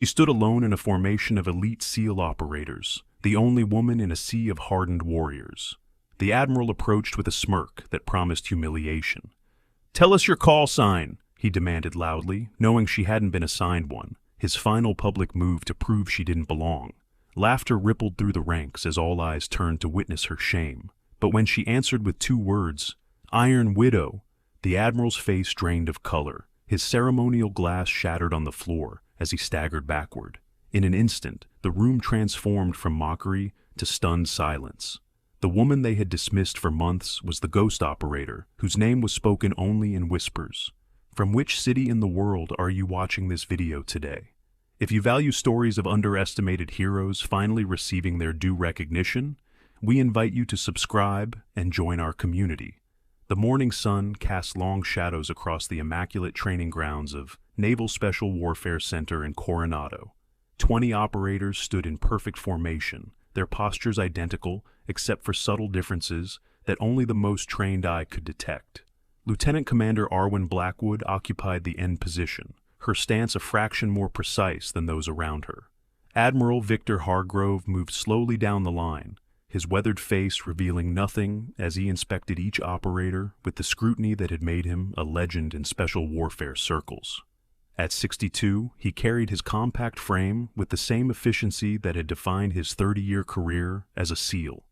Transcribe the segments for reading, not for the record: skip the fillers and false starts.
She stood alone in a formation of elite SEAL operators, the only woman in a sea of hardened warriors. The Admiral approached with a smirk that promised humiliation. "Tell us your call sign," he demanded loudly, knowing she hadn't been assigned one, his final public move to prove she didn't belong. Laughter rippled through the ranks as all eyes turned to witness her shame. But when she answered with 2 words, "Iron Widow," the Admiral's face drained of color. His ceremonial glass shattered on the floor as he staggered backward. In an instant, the room transformed from mockery to stunned silence. The woman they had dismissed for months was the ghost operator, whose name was spoken only in whispers. From which city in the world are you watching this video today? If you value stories of underestimated heroes finally receiving their due recognition, we invite you to subscribe and join our community. The morning sun cast long shadows across the immaculate training grounds of Naval Special Warfare Center in Coronado. 20 operators stood in perfect formation, their postures identical except for subtle differences that only the most trained eye could detect. Lieutenant Commander Arwen Blackwood occupied the end position, her stance a fraction more precise than those around her. Admiral Victor Hargrove moved slowly down the line, his weathered face revealing nothing as he inspected each operator with the scrutiny that had made him a legend in special warfare circles. At 62, he carried his compact frame with the same efficiency that had defined his 30-year career as a SEAL.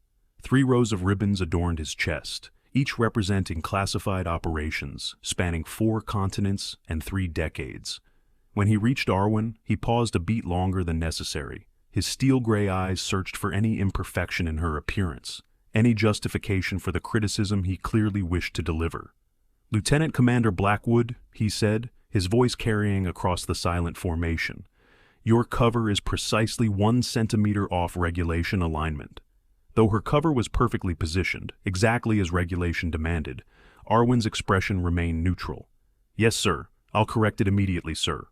3 rows of ribbons adorned his chest, each representing classified operations spanning 4 continents and 3 decades. When he reached Arwen, he paused a beat longer than necessary. His steel-gray eyes searched for any imperfection in her appearance, any justification for the criticism he clearly wished to deliver. "Lieutenant Commander Blackwood," he said, his voice carrying across the silent formation, "your cover is precisely 1 centimeter off regulation alignment." Though her cover was perfectly positioned, exactly as regulation demanded, Arwen's expression remained neutral. "Yes, sir. I'll correct it immediately, sir."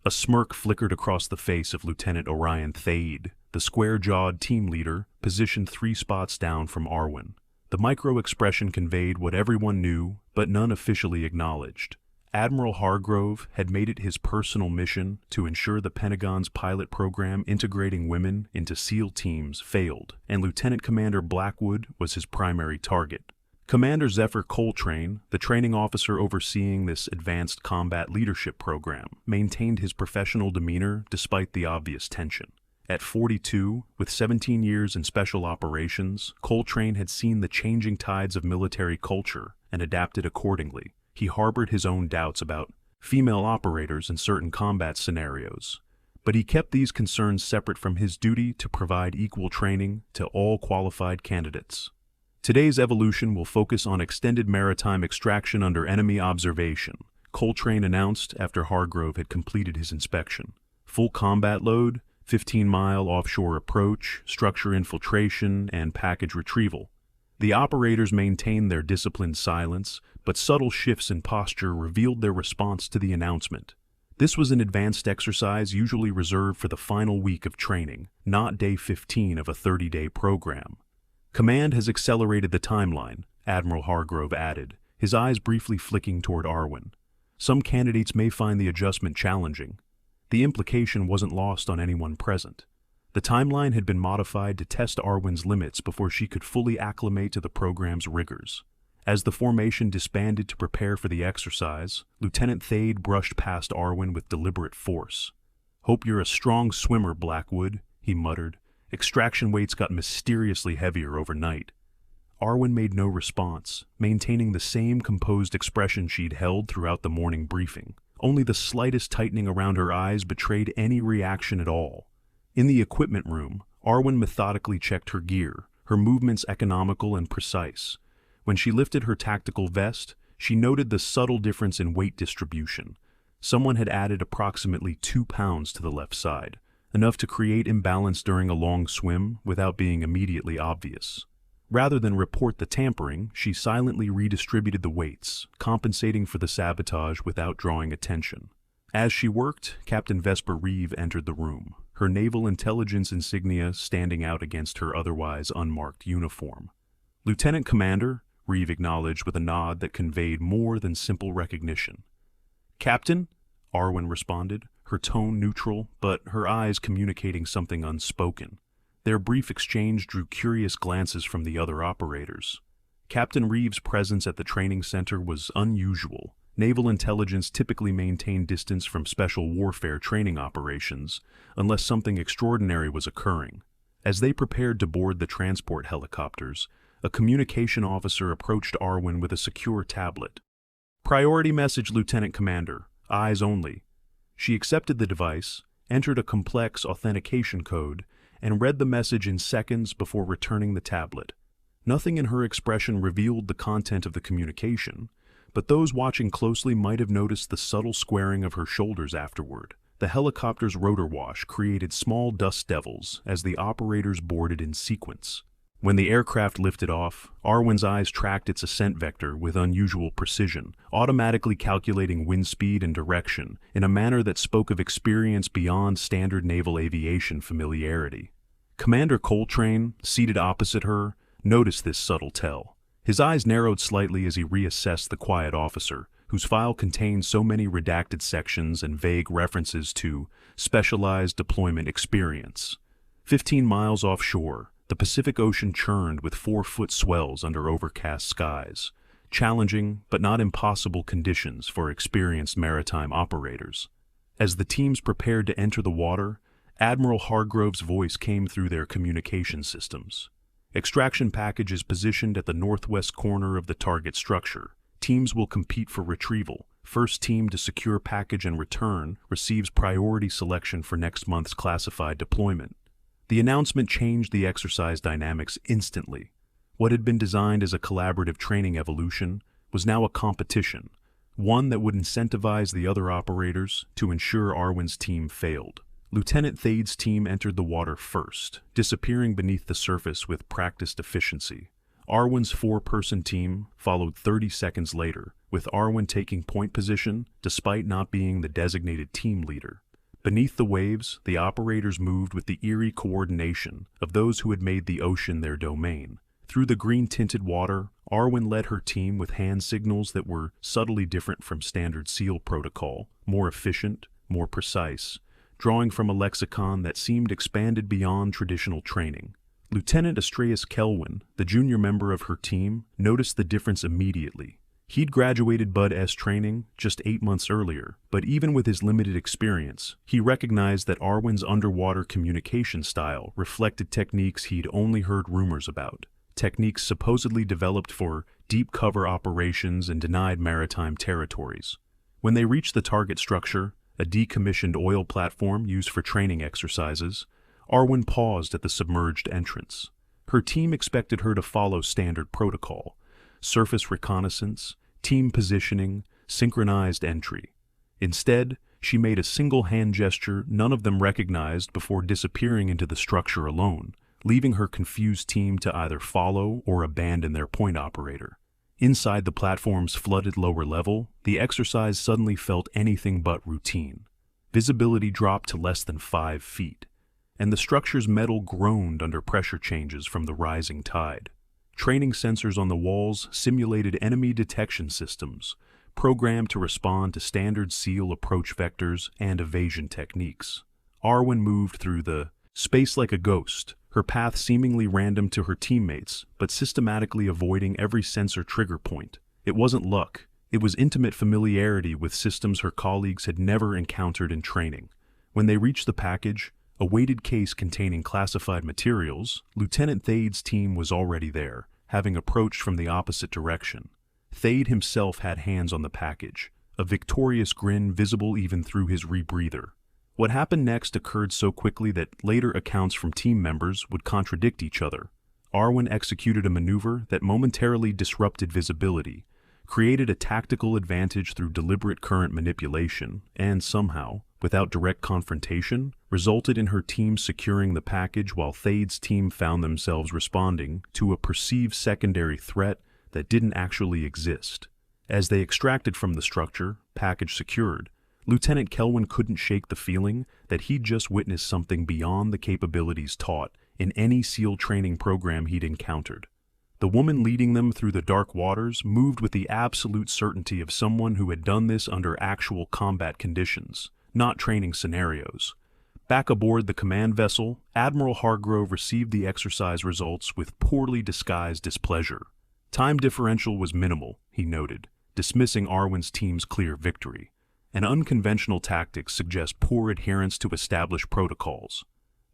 A smirk flickered across the face of Lieutenant Orion Thade, the square-jawed team leader, positioned 3 spots down from Arwen. The micro-expression conveyed what everyone knew, but none officially acknowledged. Admiral Hargrove had made it his personal mission to ensure the Pentagon's pilot program integrating women into SEAL teams failed, and Lieutenant Commander Blackwood was his primary target. Commander Zephyr Coltrane, the training officer overseeing this advanced combat leadership program, maintained his professional demeanor despite the obvious tension. At 42, with 17 years in special operations, Coltrane had seen the changing tides of military culture and adapted accordingly. He harbored his own doubts about female operators in certain combat scenarios, but he kept these concerns separate from his duty to provide equal training to all qualified candidates. Today's evolution will focus on extended maritime extraction under enemy observation, Coltrane announced after Hargrove had completed his inspection. Full combat load, 15-mile offshore approach, structure infiltration, and package retrieval. The operators maintained their disciplined silence, but subtle shifts in posture revealed their response to the announcement. This was an advanced exercise usually reserved for the final week of training, not day 15 of a 30-day program. "Command has accelerated the timeline," Admiral Hargrove added, his eyes briefly flicking toward Arwen. "Some candidates may find the adjustment challenging." The implication wasn't lost on anyone present. The timeline had been modified to test Arwen's limits before she could fully acclimate to the program's rigors. As the formation disbanded to prepare for the exercise, Lieutenant Thade brushed past Arwen with deliberate force. "Hope you're a strong swimmer, Blackwood," he muttered. "Extraction weights got mysteriously heavier overnight." Arwen made no response, maintaining the same composed expression she'd held throughout the morning briefing. Only the slightest tightening around her eyes betrayed any reaction at all. In the equipment room, Arwen methodically checked her gear, her movements economical and precise. When she lifted her tactical vest, she noted the subtle difference in weight distribution. Someone had added approximately 2 pounds to the left side, enough to create imbalance during a long swim without being immediately obvious. Rather than report the tampering, she silently redistributed the weights, compensating for the sabotage without drawing attention. As she worked, Captain Vesper Reeve entered the room, her naval intelligence insignia standing out against her otherwise unmarked uniform. "Lieutenant Commander," Reeve acknowledged with a nod that conveyed more than simple recognition. "Captain," Arwen responded, her tone neutral, but her eyes communicating something unspoken. Their brief exchange drew curious glances from the other operators. Captain Reeves' presence at the training center was unusual. Naval intelligence typically maintained distance from special warfare training operations, unless something extraordinary was occurring. As they prepared to board the transport helicopters, a communication officer approached Arwen with a secure tablet. "Priority message, Lieutenant Commander. Eyes only." She accepted the device, entered a complex authentication code, and read the message in seconds before returning the tablet. Nothing in her expression revealed the content of the communication, but those watching closely might have noticed the subtle squaring of her shoulders afterward. The helicopter's rotor wash created small dust devils as the operators boarded in sequence. When the aircraft lifted off, Arwen's eyes tracked its ascent vector with unusual precision, automatically calculating wind speed and direction in a manner that spoke of experience beyond standard naval aviation familiarity. Commander Coltrane, seated opposite her, noticed this subtle tell. His eyes narrowed slightly as he reassessed the quiet officer, whose file contained so many redacted sections and vague references to specialized deployment experience. 15 miles offshore, the Pacific Ocean churned with 4-foot swells under overcast skies, challenging but not impossible conditions for experienced maritime operators. As the teams prepared to enter the water, Admiral Hargrove's voice came through their communication systems. "Extraction package is positioned at the northwest corner of the target structure. Teams will compete for retrieval. First team to secure package and return receives priority selection for next month's classified deployment." The announcement changed the exercise dynamics instantly. What had been designed as a collaborative training evolution was now a competition, one that would incentivize the other operators to ensure Arwen's team failed. Lieutenant Thade's team entered the water first, disappearing beneath the surface with practiced efficiency. Arwen's 4-person team followed 30 seconds later, with Arwen taking point position despite not being the designated team leader. Beneath the waves, the operators moved with the eerie coordination of those who had made the ocean their domain. Through the green-tinted water, Arwen led her team with hand signals that were subtly different from standard SEAL protocol, more efficient, more precise, drawing from a lexicon that seemed expanded beyond traditional training. Lieutenant Astreus Kelwin, the junior member of her team, noticed the difference immediately. He'd graduated Bud-S training just 8 months earlier, but even with his limited experience, he recognized that Arwen's underwater communication style reflected techniques he'd only heard rumors about, techniques supposedly developed for deep cover operations in denied maritime territories. When they reached the target structure, a decommissioned oil platform used for training exercises, Arwen paused at the submerged entrance. Her team expected her to follow standard protocol: surface reconnaissance, team positioning, synchronized entry. Instead, she made a single hand gesture none of them recognized before disappearing into the structure alone, leaving her confused team to either follow or abandon their point operator. Inside the platform's flooded lower level, the exercise suddenly felt anything but routine. Visibility dropped to less than 5 feet, and the structure's metal groaned under pressure changes from the rising tide. Training sensors on the walls simulated enemy detection systems, programmed to respond to standard SEAL approach vectors and evasion techniques. Arwen moved through the space like a ghost, her path seemingly random to her teammates, but systematically avoiding every sensor trigger point. It wasn't luck, it was intimate familiarity with systems her colleagues had never encountered in training. When they reached the package, a weighted case containing classified materials, Lieutenant Thade's team was already there, having approached from the opposite direction. Thade himself had hands on the package, a victorious grin visible even through his rebreather. What happened next occurred so quickly that later accounts from team members would contradict each other. Arwen executed a maneuver that momentarily disrupted visibility, created a tactical advantage through deliberate current manipulation, and somehow, without direct confrontation, resulted in her team securing the package while Thade's team found themselves responding to a perceived secondary threat that didn't actually exist. As they extracted from the structure, package secured, Lieutenant Kelwin couldn't shake the feeling that he'd just witnessed something beyond the capabilities taught in any SEAL training program he'd encountered. The woman leading them through the dark waters moved with the absolute certainty of someone who had done this under actual combat conditions, not training scenarios. Back aboard the command vessel, Admiral Hargrove received the exercise results with poorly disguised displeasure. Time differential was minimal, he noted, dismissing Arwen's team's clear victory. And unconventional tactics suggest poor adherence to established protocols.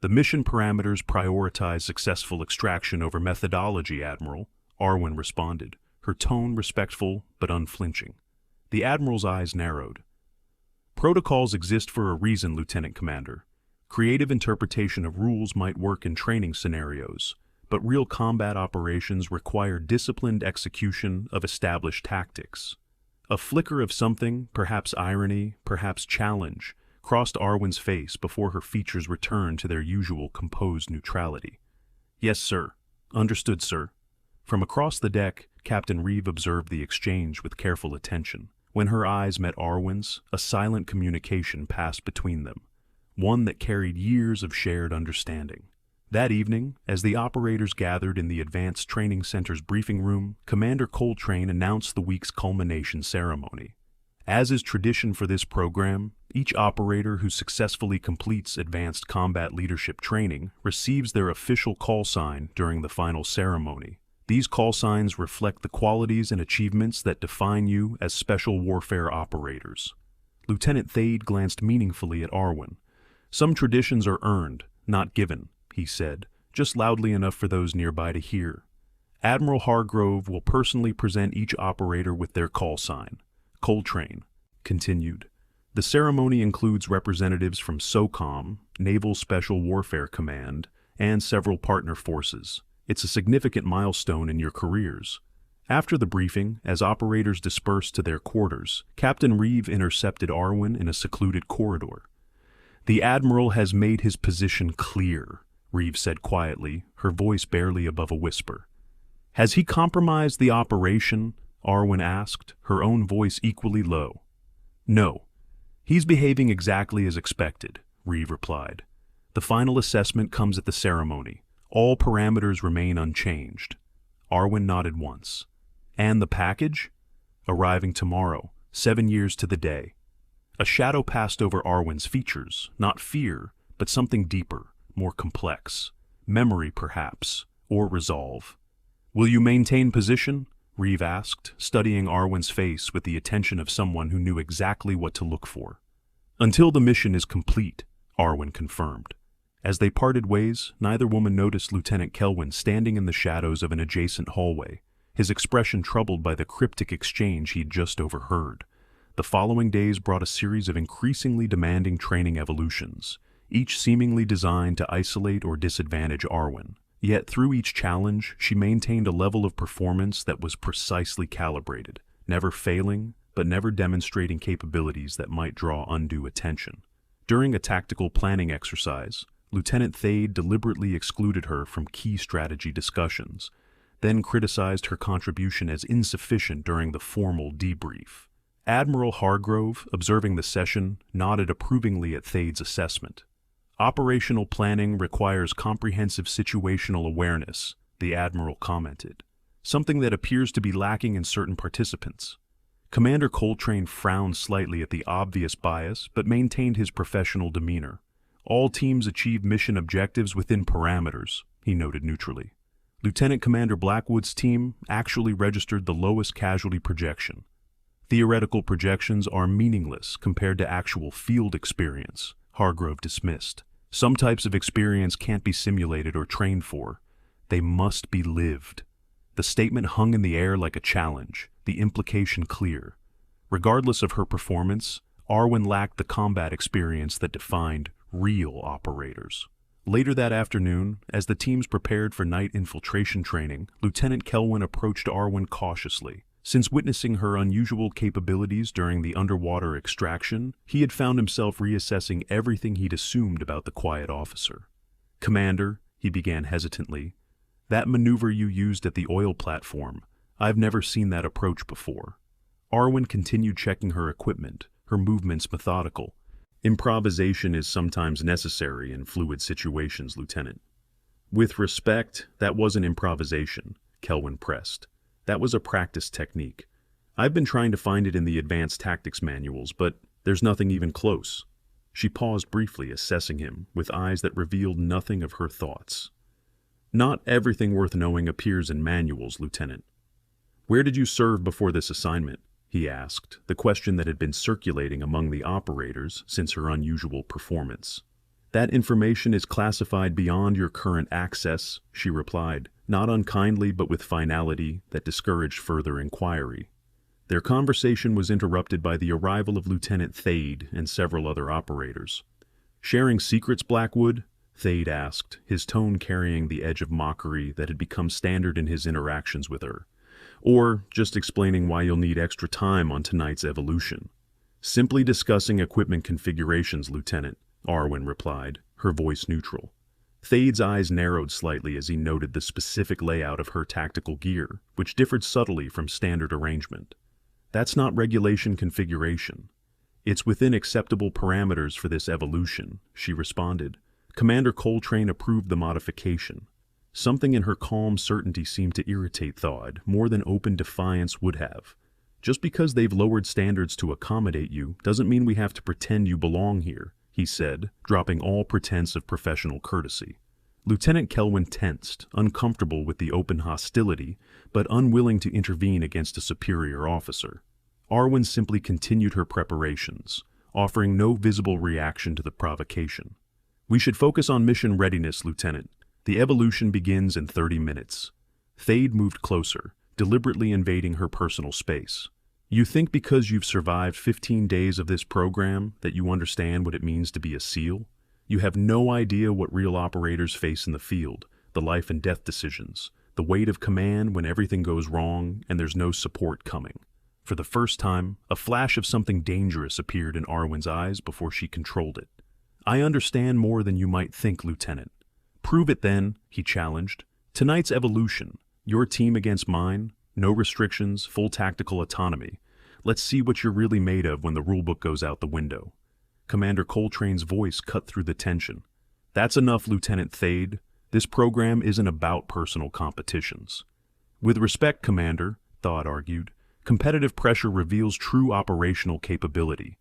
The mission parameters prioritize successful extraction over methodology, Admiral, Arwen responded, her tone respectful but unflinching. The Admiral's eyes narrowed. Protocols exist for a reason, Lieutenant Commander. Creative interpretation of rules might work in training scenarios, but real combat operations require disciplined execution of established tactics. A flicker of something, perhaps irony, perhaps challenge, crossed Arwen's face before her features returned to their usual composed neutrality. Yes, sir. Understood, sir. From across the deck, Captain Reeve observed the exchange with careful attention. When her eyes met Arwen's, a silent communication passed between them, one that carried years of shared understanding. That evening, as the operators gathered in the Advanced Training Center's briefing room, Commander Coltrane announced the week's culmination ceremony. As is tradition for this program, each operator who successfully completes advanced combat leadership training receives their official call sign during the final ceremony. These call signs reflect the qualities and achievements that define you as special warfare operators. Lieutenant Thade glanced meaningfully at Arwen. Some traditions are earned, not given, he said, just loudly enough for those nearby to hear. Admiral Hargrove will personally present each operator with their call sign. Coltrane continued. The ceremony includes representatives from SOCOM, Naval Special Warfare Command, and several partner forces. It's a significant milestone in your careers. After the briefing, as operators dispersed to their quarters, Captain Reeve intercepted Arwen in a secluded corridor. The Admiral has made his position clear, Reeve said quietly, her voice barely above a whisper. Has he compromised the operation? Arwen asked, her own voice equally low. No. He's behaving exactly as expected, Reeve replied. The final assessment comes at the ceremony. All parameters remain unchanged. Arwen nodded once. And the package? Arriving tomorrow, 7 years to the day. A shadow passed over Arwen's features, not fear, but something deeper, more complex. Memory, perhaps, or resolve. Will you maintain position? Reeve asked, studying Arwen's face with the attention of someone who knew exactly what to look for. Until the mission is complete, Arwen confirmed. As they parted ways, neither woman noticed Lieutenant Kelwin standing in the shadows of an adjacent hallway, his expression troubled by the cryptic exchange he'd just overheard. The following days brought a series of increasingly demanding training evolutions, each seemingly designed to isolate or disadvantage Arwen. Yet through each challenge, she maintained a level of performance that was precisely calibrated, never failing, but never demonstrating capabilities that might draw undue attention. During a tactical planning exercise, Lieutenant Thade deliberately excluded her from key strategy discussions, then criticized her contribution as insufficient during the formal debrief. Admiral Hargrove, observing the session, nodded approvingly at Thade's assessment. Operational planning requires comprehensive situational awareness, the Admiral commented, something that appears to be lacking in certain participants. Commander Coltrane frowned slightly at the obvious bias, but maintained his professional demeanor. All teams achieve mission objectives within parameters, he noted neutrally. Lieutenant Commander Blackwood's team actually registered the lowest casualty projection. Theoretical projections are meaningless compared to actual field experience, Hargrove dismissed. Some types of experience can't be simulated or trained for. They must be lived. The statement hung in the air like a challenge, the implication clear. Regardless of her performance, Arwen lacked the combat experience that defined real operators. Later that afternoon, as the teams prepared for night infiltration training, Lieutenant Kelwin approached Arwen cautiously. Since witnessing her unusual capabilities during the underwater extraction, he had found himself reassessing everything he'd assumed about the quiet officer. "Commander," he began hesitantly, "that maneuver you used at the oil platform, I've never seen that approach before." Arwen continued checking her equipment, her movements methodical. "Improvisation is sometimes necessary in fluid situations, Lieutenant." "With respect, that wasn't improvisation," Kelwin pressed. "That was a practice technique. I've been trying to find it in the advanced tactics manuals, but there's nothing even close." She paused briefly, assessing him, with eyes that revealed nothing of her thoughts. Not everything worth knowing appears in manuals, Lieutenant. Where did you serve before this assignment? He asked, the question that had been circulating among the operators since her unusual performance. That information is classified beyond your current access, she replied, not unkindly but with finality that discouraged further inquiry. Their conversation was interrupted by the arrival of Lieutenant Thade and several other operators. Sharing secrets, Blackwood? Thade asked, his tone carrying the edge of mockery that had become standard in his interactions with her. Or just explaining why you'll need extra time on tonight's evolution. Simply discussing equipment configurations, Lieutenant, Arwen replied, her voice neutral. Thade's eyes narrowed slightly as he noted the specific layout of her tactical gear, which differed subtly from standard arrangement. That's not regulation configuration. It's within acceptable parameters for this evolution, she responded. Commander Coltrane approved the modification. Something in her calm certainty seemed to irritate Thade, more than open defiance would have. Just because they've lowered standards to accommodate you doesn't mean we have to pretend you belong here, he said, dropping all pretense of professional courtesy. Lieutenant Kelwyn tensed, uncomfortable with the open hostility, but unwilling to intervene against a superior officer. Arwen simply continued her preparations, offering no visible reaction to the provocation. We should focus on mission readiness, Lieutenant. The evolution begins in 30 minutes. Thade moved closer, deliberately invading her personal space. You think because you've survived 15 days of this program that you understand what it means to be a SEAL? You have no idea what real operators face in the field, the life and death decisions, the weight of command when everything goes wrong and there's no support coming. For the first time, a flash of something dangerous appeared in Arwen's eyes before she controlled it. I understand more than you might think, Lieutenant. Prove it then, he challenged. Tonight's evolution, your team against mine, no restrictions, full tactical autonomy. Let's see what you're really made of when the rulebook goes out the window. Commander Coltrane's voice cut through the tension. That's enough, Lieutenant Thade. This program isn't about personal competitions. With respect, Commander, Thade argued, competitive pressure reveals true operational capability.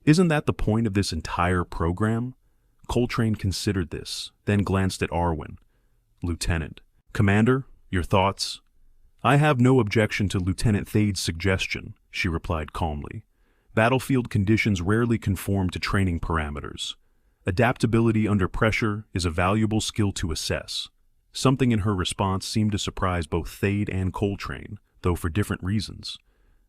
Isn't that the point of this entire program? Coltrane considered this, then glanced at Arwen. Lieutenant. Commander, your thoughts? I have no objection to Lieutenant Thade's suggestion, she replied calmly. Battlefield conditions rarely conform to training parameters. Adaptability under pressure is a valuable skill to assess. Something in her response seemed to surprise both Thade and Coltrane, though for different reasons.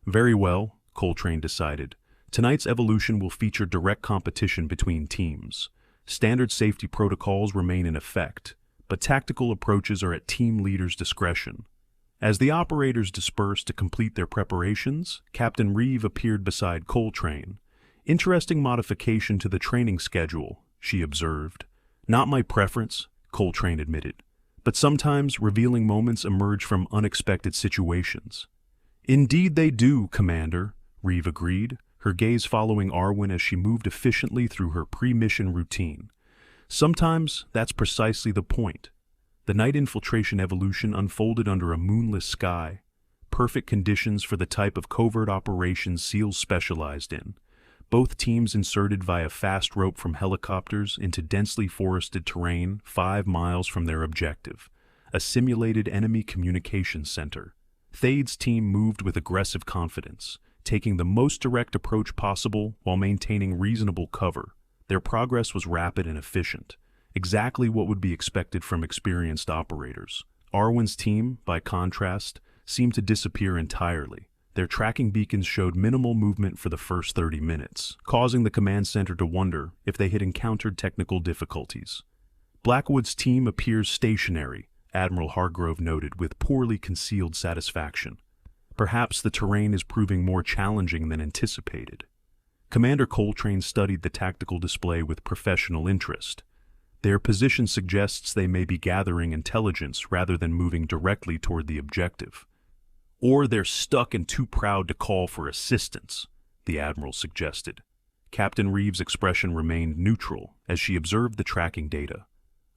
Very well, Coltrane decided. Tonight's evolution will feature direct competition between teams. Standard safety protocols remain in effect, but tactical approaches are at team leaders' discretion. As the operators dispersed to complete their preparations, Captain Reeve appeared beside Coltrane. Interesting modification to the training schedule, she observed. Not my preference, Coltrane admitted, but sometimes revealing moments emerge from unexpected situations. Indeed they do, Commander, Reeve agreed, her gaze following Arwen as she moved efficiently through her pre-mission routine. Sometimes that's precisely the point. The night infiltration evolution unfolded under a moonless sky, perfect conditions for the type of covert operations SEALs specialized in. Both teams inserted via fast rope from helicopters into densely forested terrain 5 miles from their objective, a simulated enemy communications center. Thade's team moved with aggressive confidence, taking the most direct approach possible while maintaining reasonable cover. Their progress was rapid and efficient, exactly what would be expected from experienced operators. Arwen's team, by contrast, seemed to disappear entirely. Their tracking beacons showed minimal movement for the first 30 minutes, causing the command center to wonder if they had encountered technical difficulties. Blackwood's team appears stationary, Admiral Hargrove noted with poorly concealed satisfaction. Perhaps the terrain is proving more challenging than anticipated. Commander Coltrane studied the tactical display with professional interest. Their position suggests they may be gathering intelligence rather than moving directly toward the objective. Or they're stuck and too proud to call for assistance, the Admiral suggested. Captain Reeve's expression remained neutral as she observed the tracking data.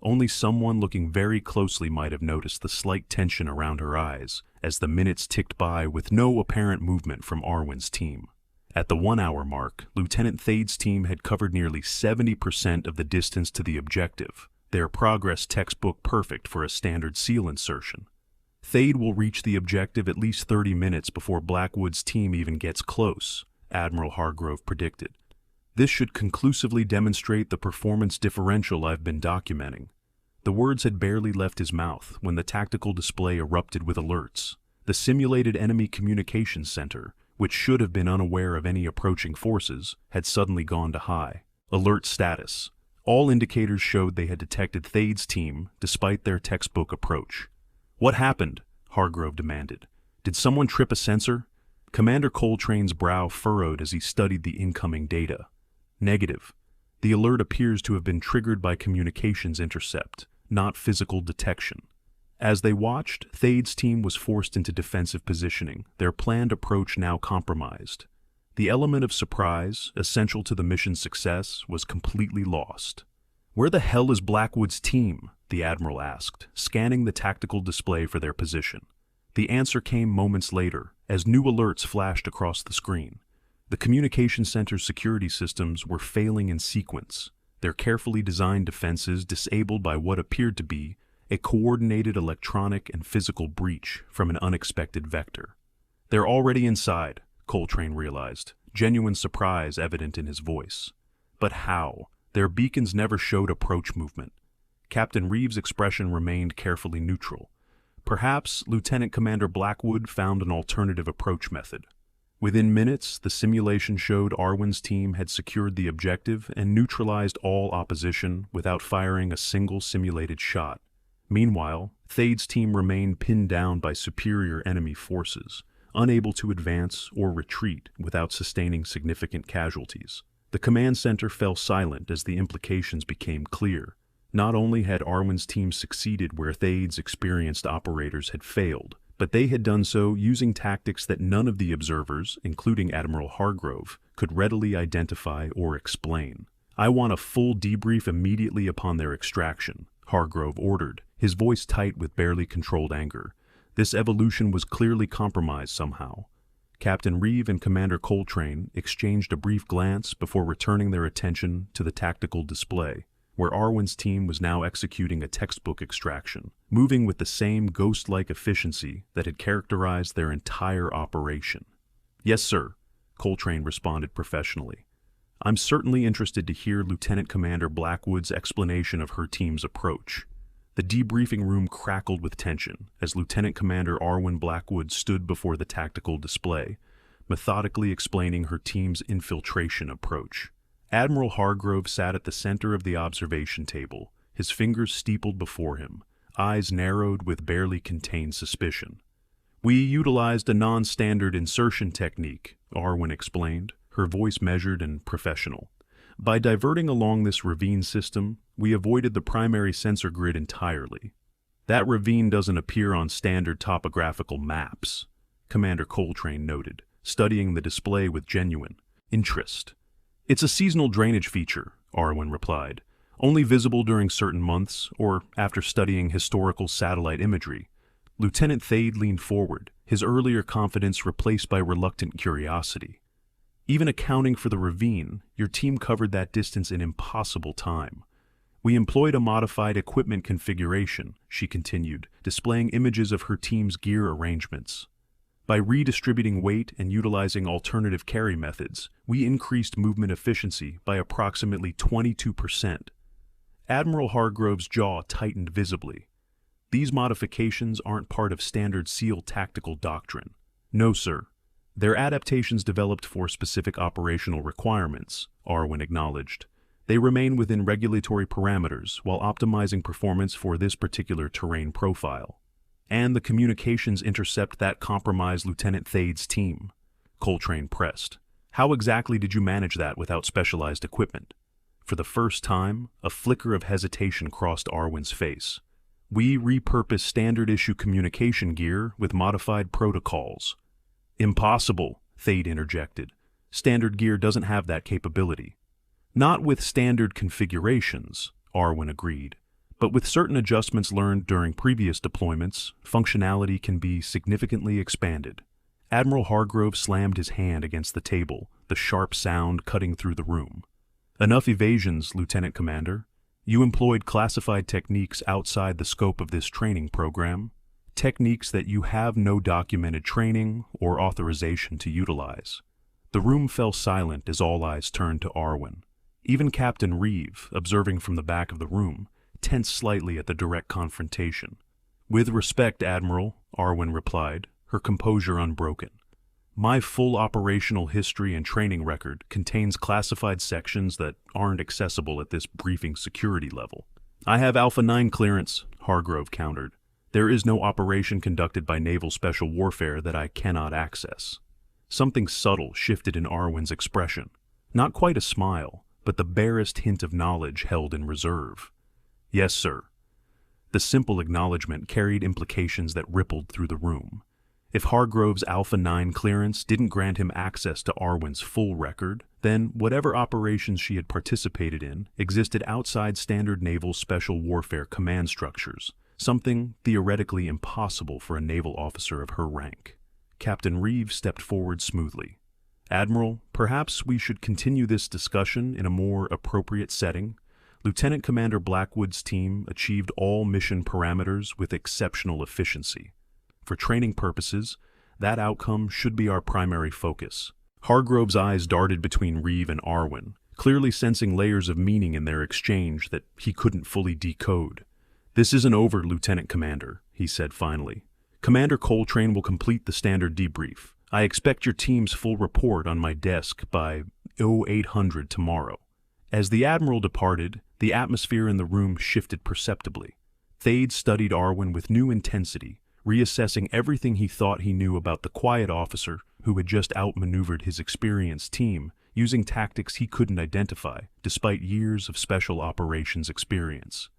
Only someone looking very closely might have noticed the slight tension around her eyes as the minutes ticked by with no apparent movement from Arwen's team. At the 1 hour mark, Lieutenant Thade's team had covered nearly 70% of the distance to the objective, their progress textbook perfect for a standard SEAL insertion. Thade will reach the objective at least 30 minutes before Blackwood's team even gets close, Admiral Hargrove predicted. This should conclusively demonstrate the performance differential I've been documenting. The words had barely left his mouth when the tactical display erupted with alerts. The simulated enemy communications center, which should have been unaware of any approaching forces, had suddenly gone to high. Alert status. All indicators showed they had detected Thade's team despite their textbook approach. "What happened?" Hargrove demanded. "Did someone trip a sensor?" Commander Coltrane's brow furrowed as he studied the incoming data. Negative. The alert appears to have been triggered by communications intercept, not physical detection. As they watched, Thade's team was forced into defensive positioning, their planned approach now compromised. The element of surprise, essential to the mission's success, was completely lost. "Where the hell is Blackwood's team?" the Admiral asked, scanning the tactical display for their position. The answer came moments later, as new alerts flashed across the screen. The communication center's security systems were failing in sequence, their carefully designed defenses disabled by what appeared to be a coordinated electronic and physical breach from an unexpected vector. "They're already inside," Coltrane realized, genuine surprise evident in his voice. But how? Their beacons never showed approach movement. Captain Reeves' expression remained carefully neutral. Perhaps Lieutenant Commander Blackwood found an alternative approach method. Within minutes, the simulation showed Arwen's team had secured the objective and neutralized all opposition without firing a single simulated shot. Meanwhile, Thade's team remained pinned down by superior enemy forces, unable to advance or retreat without sustaining significant casualties. The command center fell silent as the implications became clear. Not only had Arwen's team succeeded where Thade's experienced operators had failed, but they had done so using tactics that none of the observers, including Admiral Hargrove, could readily identify or explain. "I want a full debrief immediately upon their extraction," Hargrove ordered, his voice tight with barely controlled anger. This evolution was clearly compromised somehow. Captain Reeve and Commander Coltrane exchanged a brief glance before returning their attention to the tactical display, where Arwen's team was now executing a textbook extraction, moving with the same ghost-like efficiency that had characterized their entire operation. "Yes, sir," Coltrane responded professionally. "I'm certainly interested to hear Lieutenant Commander Blackwood's explanation of her team's approach." The debriefing room crackled with tension as Lieutenant Commander Arwen Blackwood stood before the tactical display, methodically explaining her team's infiltration approach. Admiral Hargrove sat at the center of the observation table, his fingers steepled before him, eyes narrowed with barely contained suspicion. "We utilized a non-standard insertion technique," Arwen explained, her voice measured and professional. "By diverting along this ravine system, we avoided the primary sensor grid entirely. That ravine doesn't appear on standard topographical maps," Commander Coltrane noted, studying the display with genuine interest. "It's a seasonal drainage feature," Arwen replied, "only visible during certain months or after studying historical satellite imagery." Lieutenant Thade leaned forward, his earlier confidence replaced by reluctant curiosity. "Even accounting for the ravine, your team covered that distance in impossible time. We employed a modified equipment configuration," she continued, displaying images of her team's gear arrangements. "By redistributing weight and utilizing alternative carry methods, we increased movement efficiency by approximately 22%. Admiral Hargrove's jaw tightened visibly. "These modifications aren't part of standard SEAL tactical doctrine." "No, sir. They're adaptations developed for specific operational requirements," Arwen acknowledged. "They remain within regulatory parameters while optimizing performance for this particular terrain profile." "And the communications intercept that compromised Lieutenant Thade's team," Coltrane pressed. "How exactly did you manage that without specialized equipment?" For the first time, a flicker of hesitation crossed Arwen's face. "We repurposed standard-issue communication gear with modified protocols." "Impossible," Thade interjected. "Standard gear doesn't have that capability." "Not with standard configurations," Arwen agreed. "But with certain adjustments learned during previous deployments, functionality can be significantly expanded." Admiral Hargrove slammed his hand against the table, the sharp sound cutting through the room. "Enough evasions, Lieutenant Commander. You employed classified techniques outside the scope of this training program, techniques that you have no documented training or authorization to utilize." The room fell silent as all eyes turned to Arwen. Even Captain Reeve, observing from the back of the room, tensed slightly at the direct confrontation. "With respect, Admiral," Arwen replied, her composure unbroken. "My full operational history and training record contains classified sections that aren't accessible at this briefing security level." "I have Alpha 9 clearance," Hargrove countered. "There is no operation conducted by Naval Special Warfare that I cannot access." Something subtle shifted in Arwen's expression. Not quite a smile, but the barest hint of knowledge held in reserve. "Yes, sir." The simple acknowledgement carried implications that rippled through the room. If Hargrove's Alpha 9 clearance didn't grant him access to Arwen's full record, then whatever operations she had participated in existed outside standard naval special warfare command structures, something theoretically impossible for a naval officer of her rank. Captain Reeve stepped forward smoothly. "Admiral, perhaps we should continue this discussion in a more appropriate setting. Lieutenant Commander Blackwood's team achieved all mission parameters with exceptional efficiency. For training purposes, that outcome should be our primary focus." Hargrove's eyes darted between Reeve and Arwen, clearly sensing layers of meaning in their exchange that he couldn't fully decode. "This isn't over, Lieutenant Commander," he said finally. "Commander Coltrane will complete the standard debrief. I expect your team's full report on my desk by 0800 tomorrow." As the Admiral departed, the atmosphere in the room shifted perceptibly. Thade studied Arwen with new intensity, reassessing everything he thought he knew about the quiet officer who had just outmaneuvered his experienced team using tactics he couldn't identify despite years of special operations experience.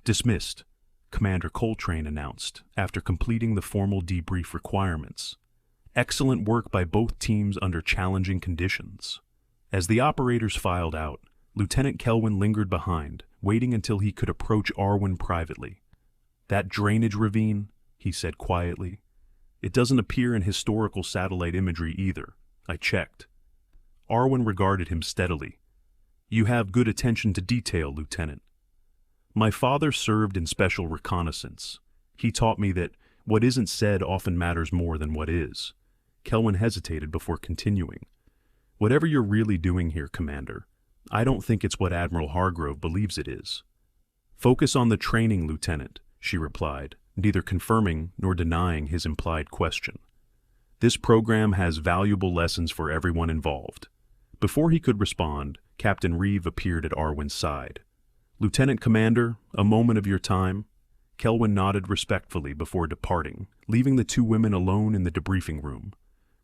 "Dismissed," Commander Coltrane announced after completing the formal debrief requirements. "Excellent work by both teams under challenging conditions." As the operators filed out, Lieutenant Kelwin lingered behind, waiting until he could approach Arwen privately. "That drainage ravine," he said quietly. "It doesn't appear in historical satellite imagery either. I checked." Arwen regarded him steadily. "You have good attention to detail, Lieutenant." "My father served in special reconnaissance. He taught me that what isn't said often matters more than what is." Kelwin hesitated before continuing. "Whatever you're really doing here, Commander, I don't think it's what Admiral Hargrove believes it is." "Focus on the training, Lieutenant," she replied, neither confirming nor denying his implied question. "This program has valuable lessons for everyone involved." Before he could respond, Captain Reeve appeared at Arwen's side. "Lieutenant Commander, a moment of your time." Kelwin nodded respectfully before departing, leaving the two women alone in the debriefing room.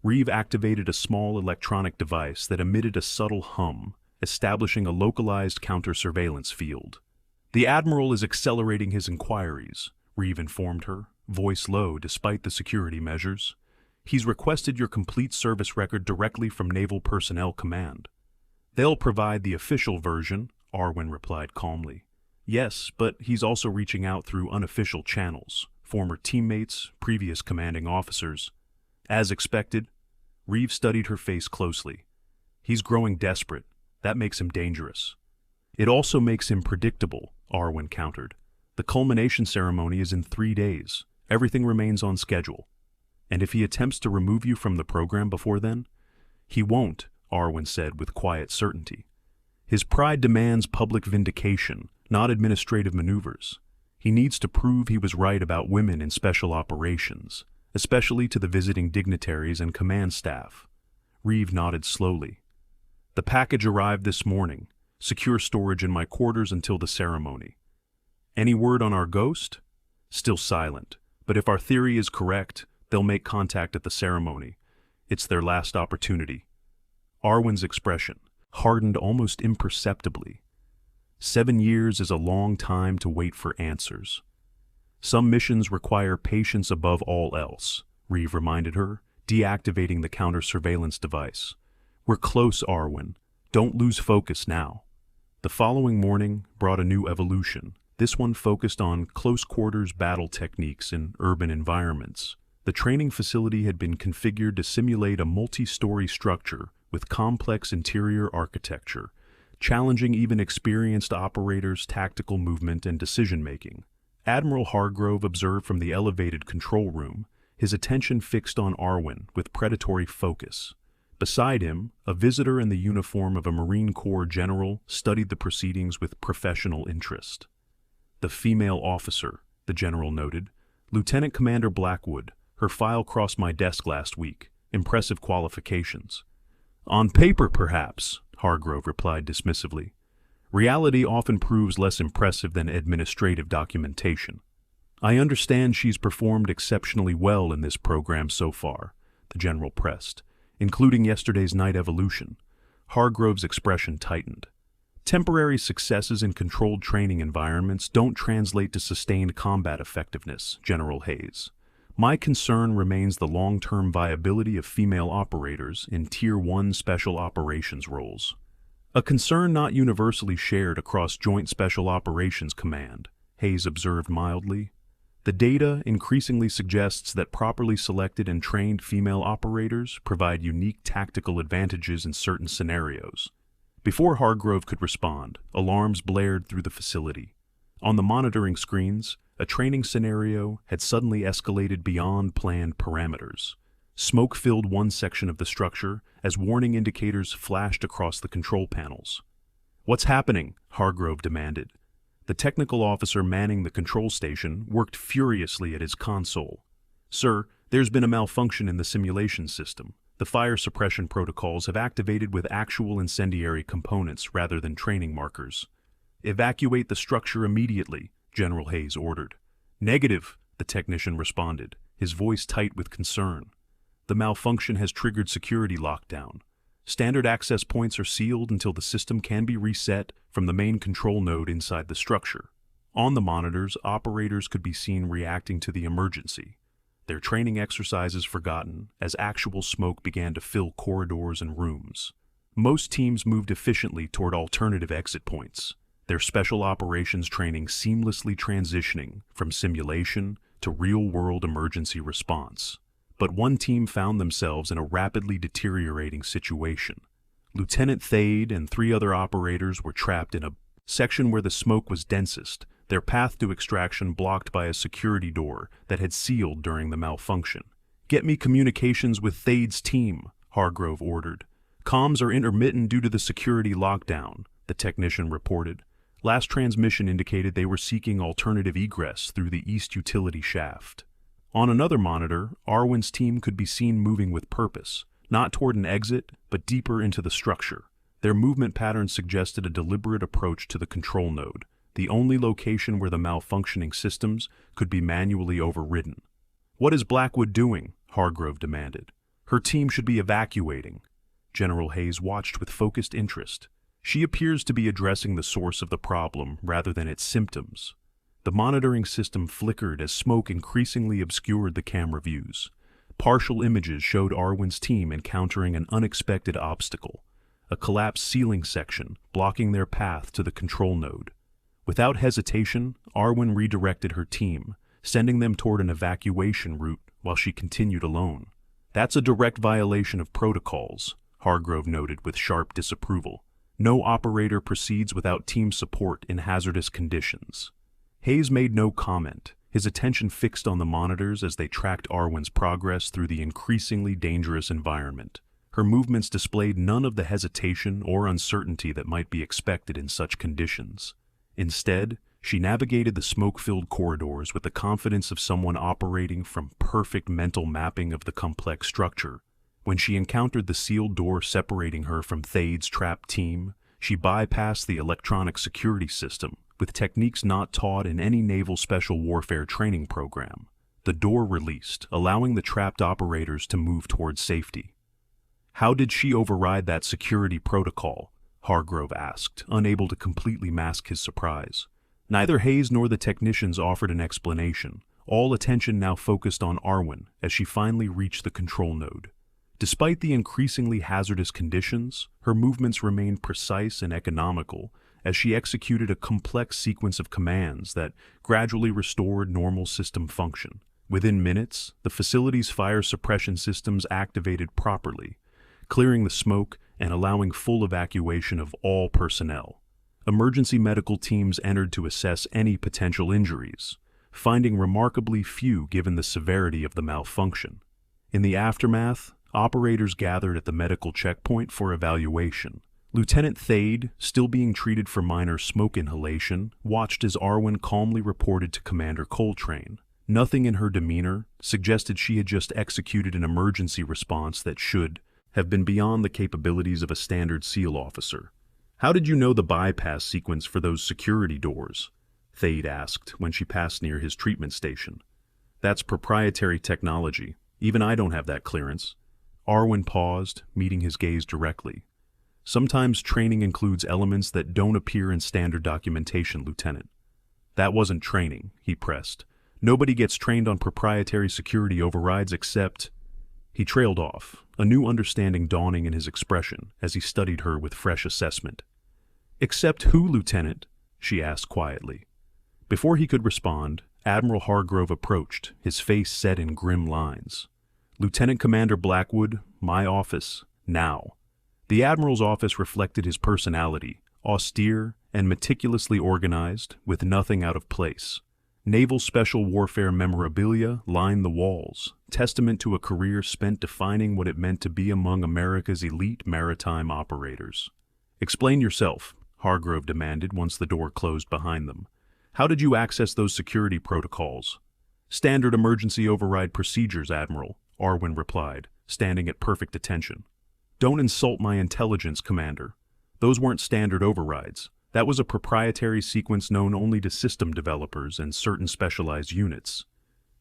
Reeve activated a small electronic device that emitted a subtle hum, establishing a localized counter-surveillance field. "The Admiral is accelerating his inquiries," Reeve informed her, voice low despite the security measures. "He's requested your complete service record directly from Naval Personnel Command." "They'll provide the official version," Arwen replied calmly. "Yes, but he's also reaching out through unofficial channels, former teammates, previous commanding officers." As expected, Reeve studied her face closely. "He's growing desperate. That makes him dangerous." "It also makes him predictable," Arwen countered. "The culmination ceremony is in 3 days. Everything remains on schedule. And if he attempts to remove you from the program before then?" "He won't," Arwen said with quiet certainty. "His pride demands public vindication, not administrative maneuvers. He needs to prove he was right about women in special operations, especially to the visiting dignitaries and command staff." Reeve nodded slowly. "The package arrived this morning. Secure storage in my quarters until the ceremony." "Any word on our ghost?" "Still silent, but if our theory is correct, they'll make contact at the ceremony. It's their last opportunity." Arwen's expression hardened almost imperceptibly. 7 years is a long time to wait for answers. "Some missions require patience above all else," Reeve reminded her, deactivating the counter-surveillance device. "We're close, Arwen. Don't lose focus now." The following morning brought a new evolution, this one focused on close-quarters battle techniques in urban environments. The training facility had been configured to simulate a multi-story structure with complex interior architecture, challenging even experienced operators' tactical movement and decision-making. Admiral Hargrove observed from the elevated control room, his attention fixed on Arwen with predatory focus. Beside him, a visitor in the uniform of a Marine Corps general studied the proceedings with professional interest. "The female officer," the general noted. "Lieutenant Commander Blackwood. Her file crossed my desk last week. Impressive qualifications." "On paper, perhaps," Hargrove replied dismissively. "Reality often proves less impressive than administrative documentation." "I understand she's performed exceptionally well in this program so far," the general pressed, "including yesterday's night evolution." Hargrove's expression tightened. "Temporary successes in controlled training environments don't translate to sustained combat effectiveness, General Hayes. My concern remains the long-term viability of female operators in Tier 1 special operations roles. A concern not universally shared across Joint Special Operations Command," Hayes observed mildly. "The data increasingly suggests that properly selected and trained female operators provide unique tactical advantages in certain scenarios." Before Hargrove could respond, alarms blared through the facility. On the monitoring screens, a training scenario had suddenly escalated beyond planned parameters. Smoke filled one section of the structure as warning indicators flashed across the control panels. "What's happening?" Hargrove demanded. The technical officer manning the control station worked furiously at his console. "Sir, there's been a malfunction in the simulation system. The fire suppression protocols have activated with actual incendiary components rather than training markers." "Evacuate the structure immediately," General Hayes ordered. "Negative," the technician responded, his voice tight with concern. "The malfunction has triggered security lockdown. Standard access points are sealed until the system can be reset from the main control node inside the structure." On the monitors, operators could be seen reacting to the emergency, their training exercises forgotten as actual smoke began to fill corridors and rooms. Most teams moved efficiently toward alternative exit points, their special operations training seamlessly transitioning from simulation to real-world emergency response. But one team found themselves in a rapidly deteriorating situation. Lieutenant Thade and 3 other operators were trapped in a section where the smoke was densest, their path to extraction blocked by a security door that had sealed during the malfunction. "Get me communications with Thade's team," Hargrove ordered. "Comms are intermittent due to the security lockdown," the technician reported. Last transmission indicated they were seeking alternative egress through the east utility shaft. On another monitor, Arwen's team could be seen moving with purpose, not toward an exit, but deeper into the structure. Their movement pattern suggested a deliberate approach to the control node, the only location where the malfunctioning systems could be manually overridden. "What is Blackwood doing?" Hargrove demanded. "Her team should be evacuating." General Hayes watched with focused interest. "She appears to be addressing the source of the problem rather than its symptoms." The monitoring system flickered as smoke increasingly obscured the camera views. Partial images showed Arwen's team encountering an unexpected obstacle, a collapsed ceiling section blocking their path to the control node. Without hesitation, Arwen redirected her team, sending them toward an evacuation route while she continued alone. "That's a direct violation of protocols," Hargrove noted with sharp disapproval. "No operator proceeds without team support in hazardous conditions." Hayes made no comment, his attention fixed on the monitors as they tracked Arwen's progress through the increasingly dangerous environment. Her movements displayed none of the hesitation or uncertainty that might be expected in such conditions. Instead, she navigated the smoke-filled corridors with the confidence of someone operating from perfect mental mapping of the complex structure. When she encountered the sealed door separating her from Thade's trapped team, she bypassed the electronic security system with techniques not taught in any naval special warfare training program. The door released, allowing the trapped operators to move towards safety. "How did she override that security protocol?" Hargrove asked, unable to completely mask his surprise. Neither Hayes nor the technicians offered an explanation, all attention now focused on Arwen as she finally reached the control node. Despite the increasingly hazardous conditions, her movements remained precise and economical as she executed a complex sequence of commands that gradually restored normal system function. Within minutes, the facility's fire suppression systems activated properly, clearing the smoke and allowing full evacuation of all personnel. Emergency medical teams entered to assess any potential injuries, finding remarkably few given the severity of the malfunction. In the aftermath, operators gathered at the medical checkpoint for evaluation. Lieutenant Thade, still being treated for minor smoke inhalation, watched as Arwen calmly reported to Commander Coltrane. Nothing in her demeanor suggested she had just executed an emergency response that should have been beyond the capabilities of a standard SEAL officer. "How did you know the bypass sequence for those security doors?" Thade asked when she passed near his treatment station. "That's proprietary technology. Even I don't have that clearance." Arwen paused, meeting his gaze directly. "Sometimes training includes elements that don't appear in standard documentation, Lieutenant." "That wasn't training," he pressed. "Nobody gets trained on proprietary security overrides except—" He trailed off, a new understanding dawning in his expression as he studied her with fresh assessment. "Except who, Lieutenant?" she asked quietly. Before he could respond, Admiral Hargrove approached, his face set in grim lines. "Lieutenant Commander Blackwood, my office, now." The Admiral's office reflected his personality, austere and meticulously organized, with nothing out of place. Naval Special Warfare memorabilia lined the walls, testament to a career spent defining what it meant to be among America's elite maritime operators. "Explain yourself," Hargrove demanded once the door closed behind them. "How did you access those security protocols?" "Standard emergency override procedures, Admiral," Arwen replied, standing at perfect attention. "Don't insult my intelligence, Commander. Those weren't standard overrides. That was a proprietary sequence known only to system developers and certain specialized units."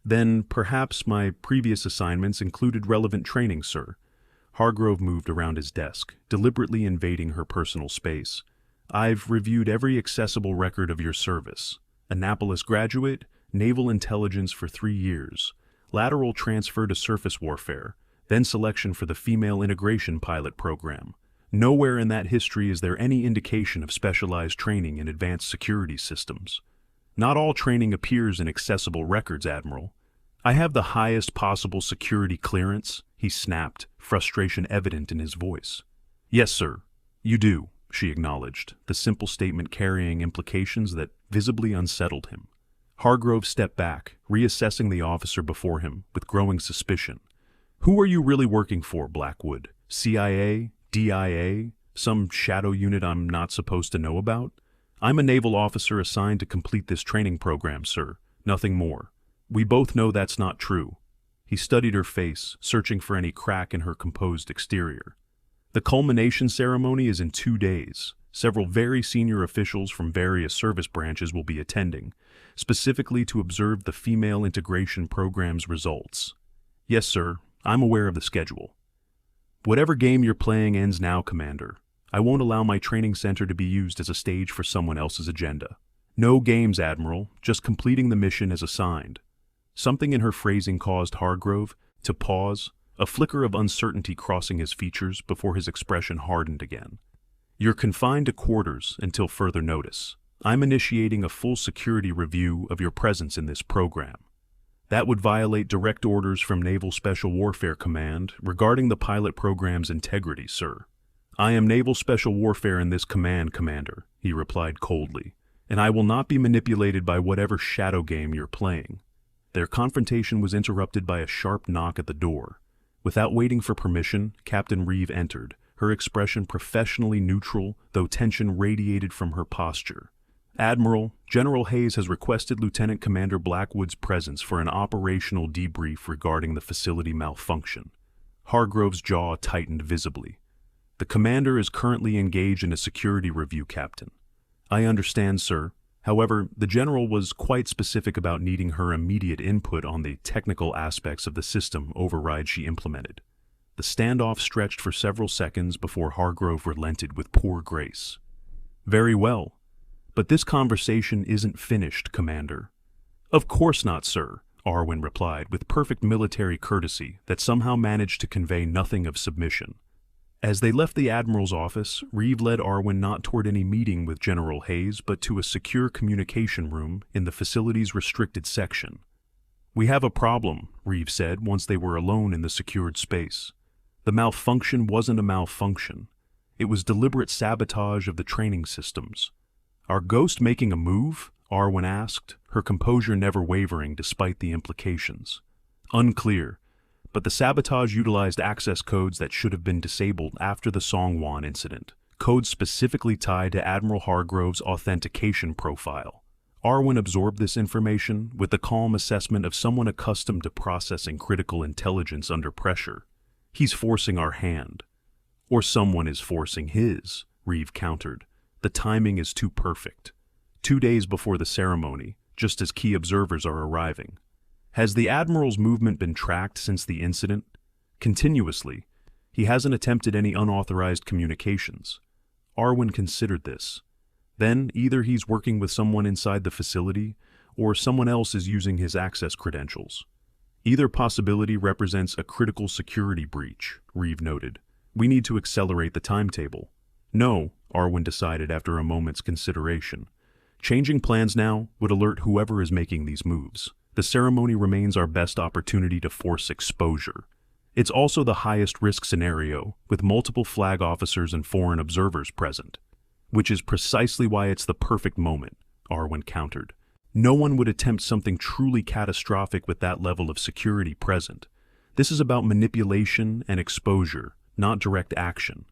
"Then perhaps my previous assignments included relevant training, sir." Hargrove moved around his desk, deliberately invading her personal space. "I've reviewed every accessible record of your service. Annapolis graduate, naval intelligence for 3 years, lateral transfer to surface warfare, then selection for the female integration pilot program. Nowhere in that history is there any indication of specialized training in advanced security systems. Not all training appears in accessible records, Admiral. I have the highest possible security clearance," he snapped, frustration evident in his voice. "Yes, sir, you do," she acknowledged, the simple statement carrying implications that visibly unsettled him. Hargrove stepped back, reassessing the officer before him with growing suspicion. "Who are you really working for, Blackwood? CIA? DIA? Some shadow unit I'm not supposed to know about?" "I'm a naval officer assigned to complete this training program, sir. Nothing more." "We both know that's not true." He studied her face, searching for any crack in her composed exterior. "The culmination ceremony is in 2 days. Several very senior officials from various service branches will be attending, specifically to observe the female integration program's results." "Yes, sir. I'm aware of the schedule." "Whatever game you're playing ends now, Commander. I won't allow my training center to be used as a stage for someone else's agenda." "No games, Admiral. Just completing the mission as assigned." Something in her phrasing caused Hargrove to pause, a flicker of uncertainty crossing his features before his expression hardened again. "You're confined to quarters until further notice. I'm initiating a full security review of your presence in this program." "That would violate direct orders from Naval Special Warfare Command regarding the pilot program's integrity, sir." "I am Naval Special Warfare in this command, Commander," he replied coldly, "and I will not be manipulated by whatever shadow game you're playing." Their confrontation was interrupted by a sharp knock at the door. Without waiting for permission, Captain Reeve entered, her expression professionally neutral, though tension radiated from her posture. "Admiral, General Hayes has requested Lieutenant Commander Blackwood's presence for an operational debrief regarding the facility malfunction." Hargrove's jaw tightened visibly. "The commander is currently engaged in a security review, Captain." "I understand, sir. However, the general was quite specific about needing her immediate input on the technical aspects of the system override she implemented." The standoff stretched for several seconds before Hargrove relented with poor grace. "Very well. But this conversation isn't finished, Commander." "Of course not, sir," Arwen replied with perfect military courtesy that somehow managed to convey nothing of submission. As they left the Admiral's office, Reeve led Arwen not toward any meeting with General Hayes, but to a secure communication room in the facility's restricted section. "We have a problem," Reeve said once they were alone in the secured space. "The malfunction wasn't a malfunction. It was deliberate sabotage of the training systems. "Our ghost making a move?" Arwen asked, her composure never wavering despite the implications. "Unclear, but the sabotage utilized access codes that should have been disabled after the Songwon incident, codes specifically tied to Admiral Hargrove's authentication profile." Arwen absorbed this information with the calm assessment of someone accustomed to processing critical intelligence under pressure. "He's forcing our hand." "Or someone is forcing his," Reeve countered. "The timing is too perfect. 2 days before the ceremony, just as key observers are arriving." "Has the Admiral's movement been tracked since the incident?" "Continuously. He hasn't attempted any unauthorized communications." Arwen considered this. Then either he's working with someone inside the facility, or someone else is using his access credentials. "Either possibility represents a critical security breach," Reeve noted. "We need to accelerate the timetable." "No," Arwen decided after a moment's consideration. "Changing plans now would alert whoever is making these moves. The ceremony remains our best opportunity to force exposure. It's also the highest risk scenario, with multiple flag officers and foreign observers present." "Which is precisely why it's the perfect moment," Arwen countered. "No one would attempt something truly catastrophic with that level of security present. This is about manipulation and exposure, not direct action."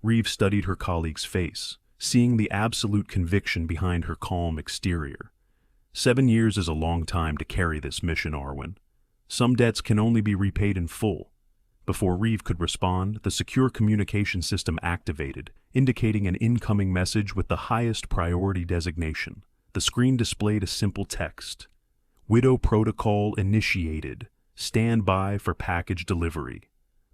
Reeve studied her colleague's face, seeing the absolute conviction behind her calm exterior. 7 years is a long time to carry this mission, Arwen. Some debts can only be repaid in full." Before Reeve could respond, the secure communication system activated, indicating an incoming message with the highest priority designation. The screen displayed a simple text: "Widow protocol initiated. Stand by for package delivery."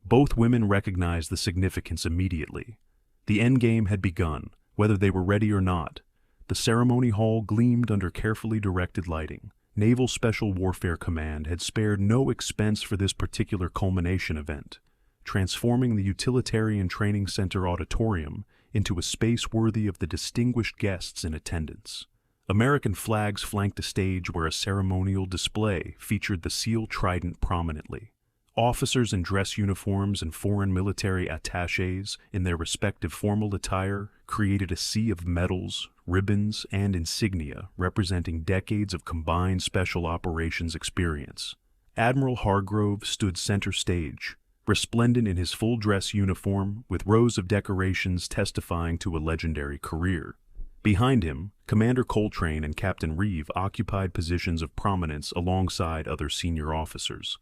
Both women recognized the significance immediately. The endgame had begun, whether they were ready or not. The ceremony hall gleamed under carefully directed lighting. Naval Special Warfare Command had spared no expense for this particular culmination event, transforming the Utilitarian Training Center auditorium into a space worthy of the distinguished guests in attendance. American flags flanked a stage where a ceremonial display featured the SEAL trident prominently. Officers in dress uniforms and foreign military attachés in their respective formal attire created a sea of medals, ribbons, and insignia representing decades of combined special operations experience. Admiral Hargrove stood center stage, resplendent in his full dress uniform with rows of decorations testifying to a legendary career. Behind him, Commander Coltrane and Captain Reeve occupied positions of prominence alongside other senior officers.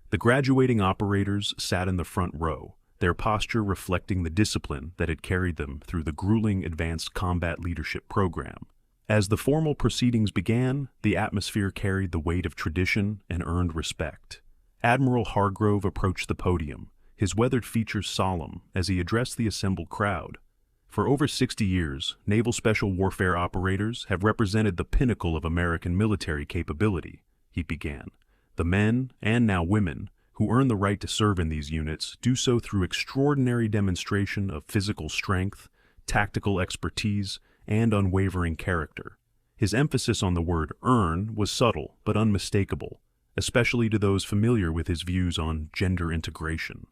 The graduating operators sat in the front row, their posture reflecting the discipline that had carried them through the grueling Advanced Combat Leadership program. As the formal proceedings began, the atmosphere carried the weight of tradition and earned respect. Admiral Hargrove approached the podium, his weathered features solemn as he addressed the assembled crowd. "For over 60 years, Naval Special Warfare operators have represented the pinnacle of American military capability," he began. "The men, and now women, who earn the right to serve in these units do so through extraordinary demonstration of physical strength, tactical expertise, and unwavering character." His emphasis on the word "earn" was subtle but unmistakable, especially to those familiar with his views on gender integration.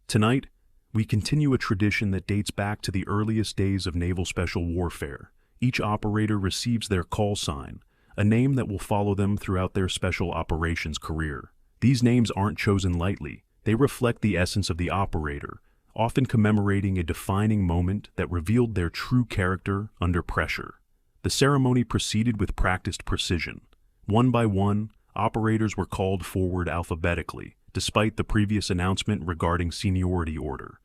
"Tonight, we continue a tradition that dates back to the earliest days of Naval Special Warfare. Each operator receives their call sign, a name that will follow them throughout their special operations career. These names aren't chosen lightly. They reflect the essence of the operator, often commemorating a defining moment that revealed their true character under pressure." The ceremony proceeded with practiced precision. One by one, operators were called forward alphabetically, despite the previous announcement regarding seniority order,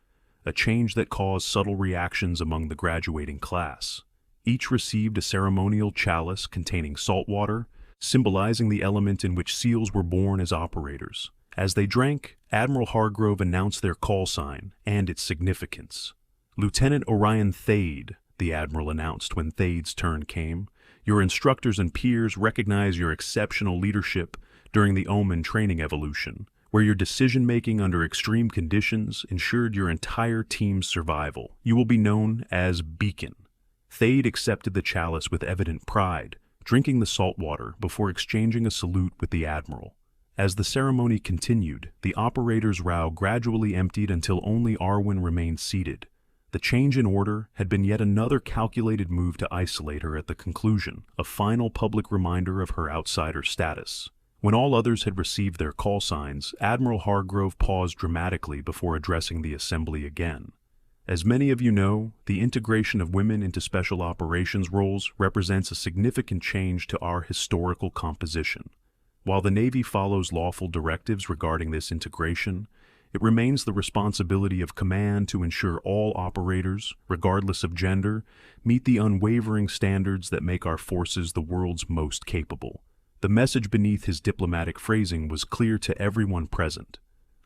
a change that caused subtle reactions among the graduating class. Each received a ceremonial chalice containing salt water, symbolizing the element in which SEALs were born as operators. As they drank, Admiral Hargrove announced their call sign and its significance. "Lieutenant Orion Thade," the Admiral announced when Thade's turn came, "your instructors and peers recognize your exceptional leadership during the Omen training evolution, where your decision-making under extreme conditions ensured your entire team's survival. You will be known as Beacon." Thade accepted the chalice with evident pride, drinking the salt water before exchanging a salute with the Admiral. As the ceremony continued, the operator's row gradually emptied until only Arwen remained seated, The change in order had been yet another calculated move to isolate her at the conclusion, a final public reminder of her outsider status. When all others had received their call signs, Admiral Hargrove paused dramatically before addressing the assembly again. As many of you know, the integration of women into special operations roles represents a significant change to our historical composition. While the Navy follows lawful directives regarding this integration, it remains the responsibility of command to ensure all operators, regardless of gender, meet the unwavering standards that make our forces the world's most capable. The message beneath his diplomatic phrasing was clear to everyone present.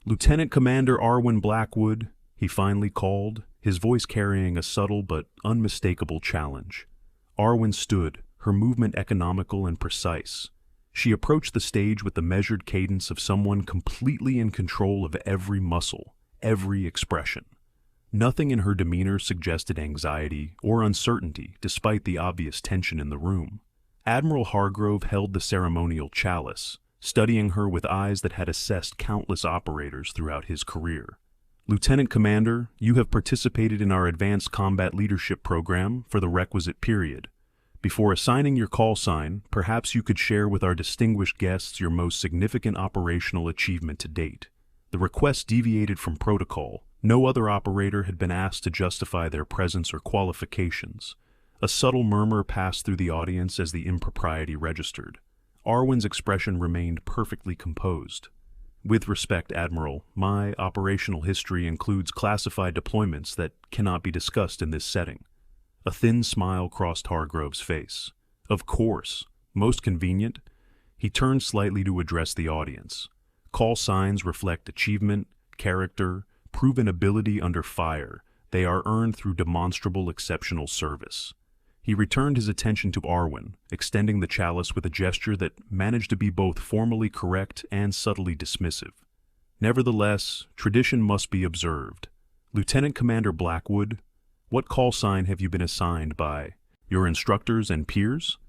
"Lieutenant Commander Arwen Blackwood," he finally called, his voice carrying a subtle but unmistakable challenge. Arwen stood, her movement economical and precise. She approached the stage with the measured cadence of someone completely in control of every muscle, every expression. Nothing in her demeanor suggested anxiety or uncertainty, despite the obvious tension in the room. Admiral Hargrove held the ceremonial chalice, studying her with eyes that had assessed countless operators throughout his career. "Lieutenant Commander, you have participated in our Advanced Combat Leadership Program for the requisite period. Before assigning your call sign, perhaps you could share with our distinguished guests your most significant operational achievement to date." The request deviated from protocol. No other operator had been asked to justify their presence or qualifications. A subtle murmur passed through the audience as the impropriety registered. Arwen's expression remained perfectly composed. "With respect, Admiral, my operational history includes classified deployments that cannot be discussed in this setting." A thin smile crossed Hargrove's face. "Of course. Most convenient." He turned slightly to address the audience. "Call signs reflect achievement, character, proven ability under fire. They are earned through demonstrable exceptional service." He returned his attention to Arwen, extending the chalice with a gesture that managed to be both formally correct and subtly dismissive. "Nevertheless, tradition must be observed. Lieutenant Commander Blackwood, what call sign have you been assigned by your instructors and peers?"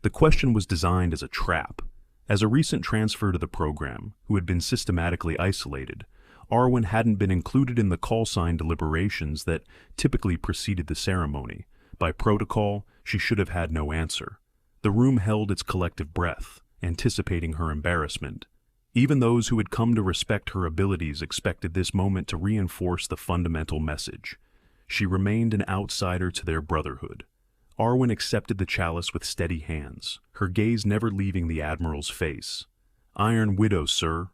The question was designed as a trap. As a recent transfer to the program, who had been systematically isolated, Arwen hadn't been included in the call sign deliberations that typically preceded the ceremony. By protocol, she should have had no answer. The room held its collective breath, anticipating her embarrassment. Even those who had come to respect her abilities expected this moment to reinforce the fundamental message. She remained an outsider to their brotherhood. Arwen accepted the chalice with steady hands, her gaze never leaving the Admiral's face. "Iron Widow, sir."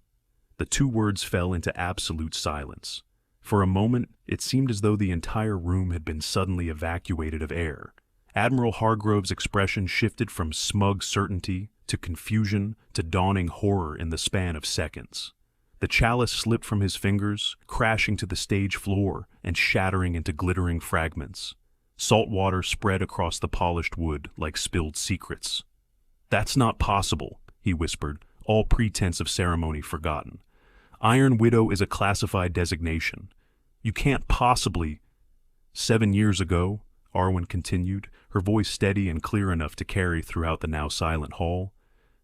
The two words fell into absolute silence. For a moment, it seemed as though the entire room had been suddenly evacuated of air. Admiral Hargrove's expression shifted from smug certainty to confusion to dawning horror in the span of seconds. The chalice slipped from his fingers, crashing to the stage floor and shattering into glittering fragments. Salt water spread across the polished wood like spilled secrets. "That's not possible," he whispered, all pretense of ceremony forgotten. "Iron Widow is a classified designation. You can't possibly—" "7 years ago," Arwen continued, her voice steady and clear enough to carry throughout the now silent hall,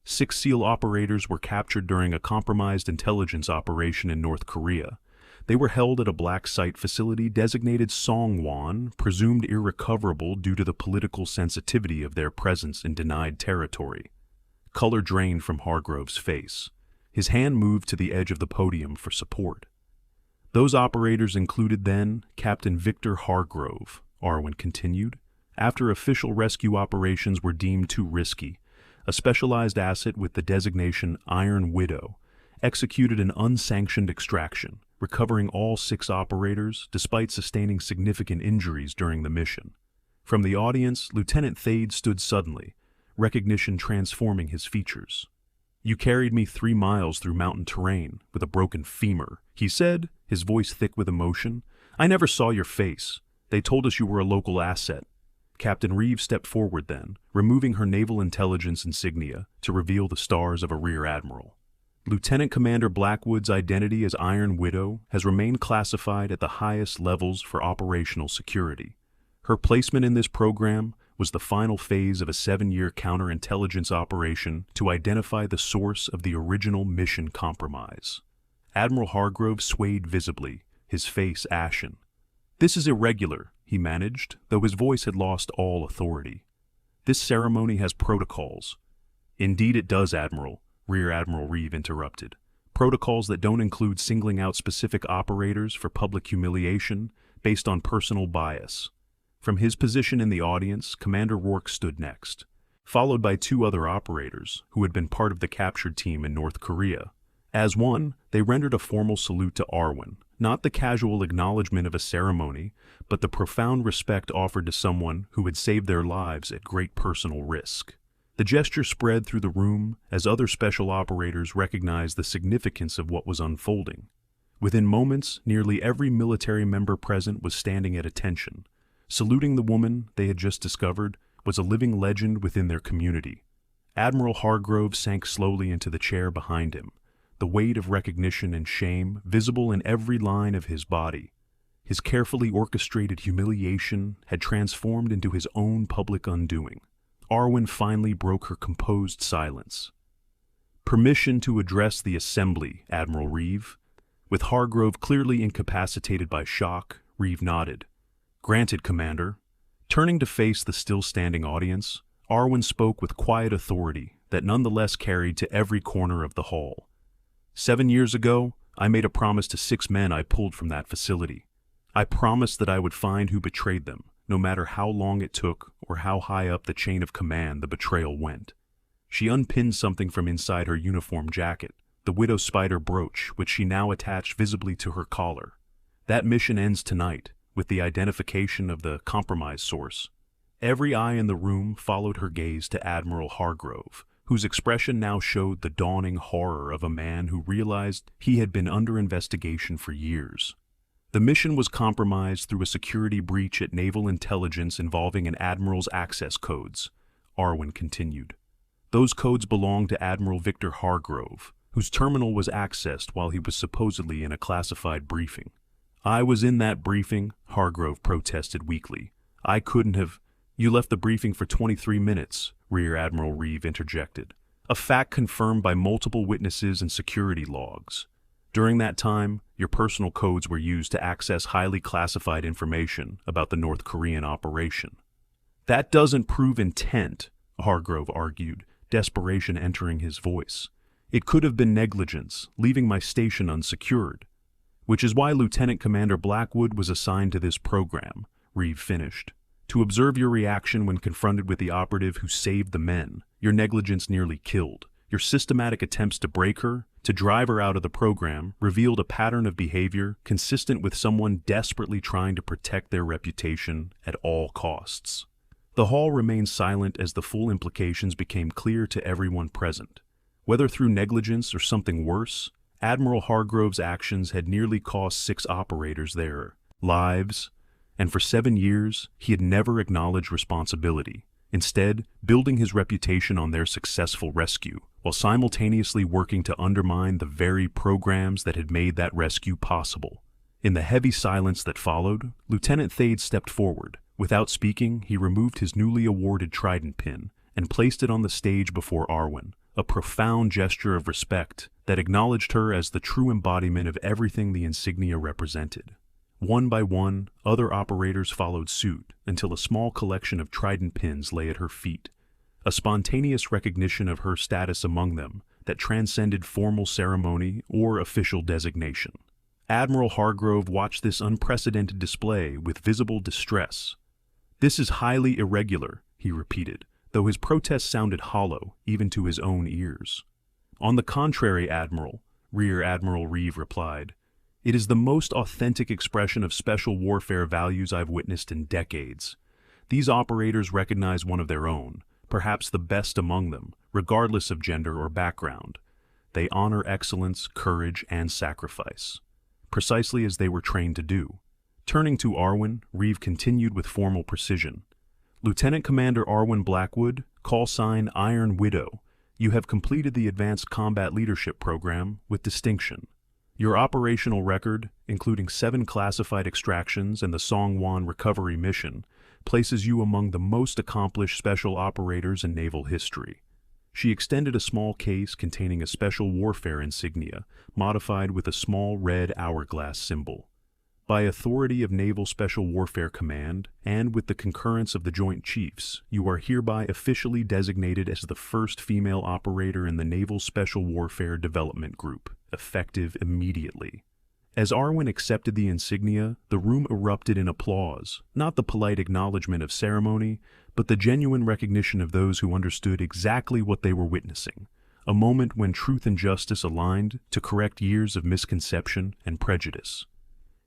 6 SEAL operators were captured during a compromised intelligence operation in North Korea. They were held at a black site facility designated Songwon, presumed irrecoverable due to the political sensitivity of their presence in denied territory. Color drained from Hargrove's face. His hand moved to the edge of the podium for support. "Those operators included then Captain Victor Hargrove," Arwen continued. "After official rescue operations were deemed too risky, a specialized asset with the designation Iron Widow executed an unsanctioned extraction, recovering all 6 operators despite sustaining significant injuries during the mission." From the audience, Lieutenant Thade stood suddenly, recognition transforming his features. "You carried me 3 miles through mountain terrain with a broken femur," he said, his voice thick with emotion. "I never saw your face. They told us you were a local asset." Captain Reeves stepped forward then, removing her naval intelligence insignia to reveal the stars of a rear admiral. "Lieutenant Commander Blackwood's identity as Iron Widow has remained classified at the highest levels for operational security. Her placement in this program was the final phase of a 7-year counterintelligence operation to identify the source of the original mission compromise." Admiral Hargrove swayed visibly, his face ashen. "This is irregular," he managed, though his voice had lost all authority. "This ceremony has protocols." "Indeed it does, Admiral," Rear Admiral Reeve interrupted. "Protocols that don't include singling out specific operators for public humiliation based on personal bias." From his position in the audience, Commander Rourke stood next, followed by two other operators who had been part of the captured team in North Korea. As one, they rendered a formal salute to Arwen, not the casual acknowledgement of a ceremony, but the profound respect offered to someone who had saved their lives at great personal risk. The gesture spread through the room as other special operators recognized the significance of what was unfolding. Within moments, nearly every military member present was standing at attention. Saluting the woman they had just discovered was a living legend within their community. Admiral Hargrove sank slowly into the chair behind him, the weight of recognition and shame visible in every line of his body. His carefully orchestrated humiliation had transformed into his own public undoing. Arwen finally broke her composed silence. "Permission to address the Assembly, Admiral Reeve." With Hargrove clearly incapacitated by shock, Reeve nodded. "Granted, Commander." Turning to face the still-standing audience, Arwen spoke with quiet authority that nonetheless carried to every corner of the hall. 7 years ago, I made a promise to 6 men I pulled from that facility. I promised that I would find who betrayed them, no matter how long it took or how high up the chain of command the betrayal went. She unpinned something from inside her uniform jacket, the Widow Spider brooch, which she now attached visibly to her collar. That mission ends tonight, with the identification of the compromise source. Every eye in the room followed her gaze to Admiral Hargrove, whose expression now showed the dawning horror of a man who realized he had been under investigation for years. The mission was compromised through a security breach at Naval Intelligence involving an Admiral's access codes, Arwen continued. Those codes belonged to Admiral Victor Hargrove, whose terminal was accessed while he was supposedly in a classified briefing. "I was in that briefing," Hargrove protested weakly. "I couldn't have—" "You left the briefing for 23 minutes, Rear Admiral Reeve interjected, a fact confirmed by multiple witnesses and security logs. During that time, your personal codes were used to access highly classified information about the North Korean operation." "That doesn't prove intent," Hargrove argued, desperation entering his voice. "It could have been negligence, leaving my station unsecured." "Which is why Lieutenant Commander Blackwood was assigned to this program," Reeve finished. "To observe your reaction when confronted with the operative who saved the men, your negligence nearly killed. Your systematic attempts to break her, to drive her out of the program, revealed a pattern of behavior consistent with someone desperately trying to protect their reputation at all costs." The hall remained silent as the full implications became clear to everyone present. Whether through negligence or something worse, Admiral Hargrove's actions had nearly cost 6 operators their lives, and for 7 years he had never acknowledged responsibility, instead building his reputation on their successful rescue, while simultaneously working to undermine the very programs that had made that rescue possible. In the heavy silence that followed, Lieutenant Thade stepped forward. Without speaking, he removed his newly awarded trident pin and placed it on the stage before Arwen, a profound gesture of respect that acknowledged her as the true embodiment of everything the insignia represented. One by one, other operators followed suit until a small collection of trident pins lay at her feet, a spontaneous recognition of her status among them that transcended formal ceremony or official designation. Admiral Hargrove watched this unprecedented display with visible distress. "This is highly irregular," he repeated, though his protest sounded hollow even to his own ears. "On the contrary, Admiral," Rear Admiral Reeve replied, "it is the most authentic expression of special warfare values I've witnessed in decades. These operators recognize one of their own, perhaps the best among them, regardless of gender or background. They honor excellence, courage, and sacrifice, precisely as they were trained to do." Turning to Arwen, Reeve continued with formal precision. "Lieutenant Commander Arwen Blackwood, call sign Iron Widow, you have completed the Advanced Combat Leadership Program with distinction. Your operational record, including 7 classified extractions and the Songwon recovery mission, places you among the most accomplished special operators in naval history." She extended a small case containing a special warfare insignia, modified with a small red hourglass symbol. By authority of Naval Special Warfare Command, and with the concurrence of the Joint Chiefs, you are hereby officially designated as the first female operator in the Naval Special Warfare Development Group, effective immediately. As Arwen accepted the insignia, the room erupted in applause, not the polite acknowledgement of ceremony, but the genuine recognition of those who understood exactly what they were witnessing, a moment when truth and justice aligned to correct years of misconception and prejudice.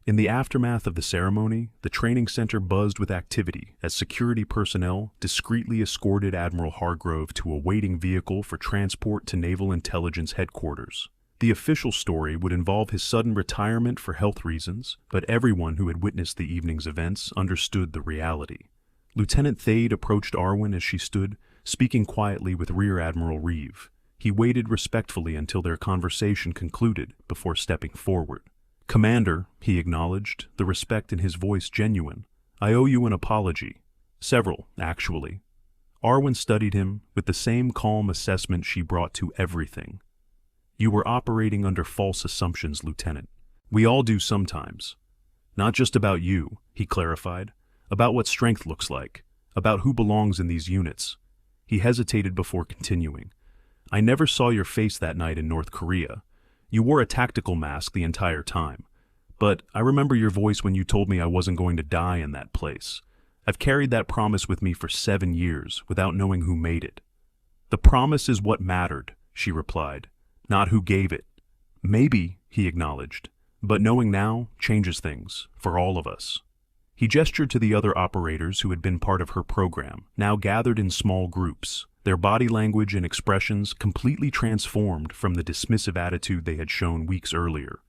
In the aftermath of the ceremony, the training center buzzed with activity as security personnel discreetly escorted Admiral Hargrove to a waiting vehicle for transport to Naval Intelligence Headquarters. The official story would involve his sudden retirement for health reasons, but everyone who had witnessed the evening's events understood the reality. Lieutenant Thade approached Arwen as she stood, speaking quietly with Rear Admiral Reeve. He waited respectfully until their conversation concluded before stepping forward. "Commander," he acknowledged, the respect in his voice genuine, "I owe you an apology. Several, actually." Arwen studied him with the same calm assessment she brought to everything. "You were operating under false assumptions, Lieutenant. We all do sometimes. Not just about you," he clarified, "about what strength looks like, about who belongs in these units." He hesitated before continuing. "I never saw your face that night in North Korea. You wore a tactical mask the entire time. But I remember your voice when you told me I wasn't going to die in that place. I've carried that promise with me for 7 years without knowing who made it." "The promise is what mattered," she replied, "not who gave it." "Maybe," he acknowledged, "but knowing now changes things, for all of us." He gestured to the other operators who had been part of her program, now gathered in small groups, their body language and expressions completely transformed from the dismissive attitude they had shown weeks earlier.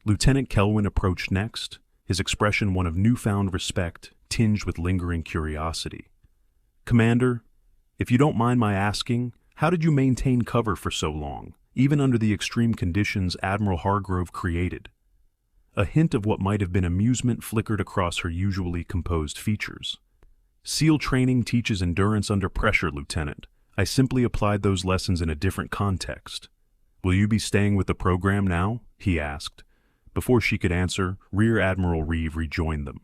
Lieutenant Kelwin approached next, his expression one of newfound respect, tinged with lingering curiosity. "Commander, if you don't mind my asking, how did you maintain cover for so long, even under the extreme conditions Admiral Hargrove created?" A hint of what might have been amusement flickered across her usually composed features. "SEAL training teaches endurance under pressure, Lieutenant. I simply applied those lessons in a different context." "Will you be staying with the program now?" he asked. Before she could answer, Rear Admiral Reeve rejoined them.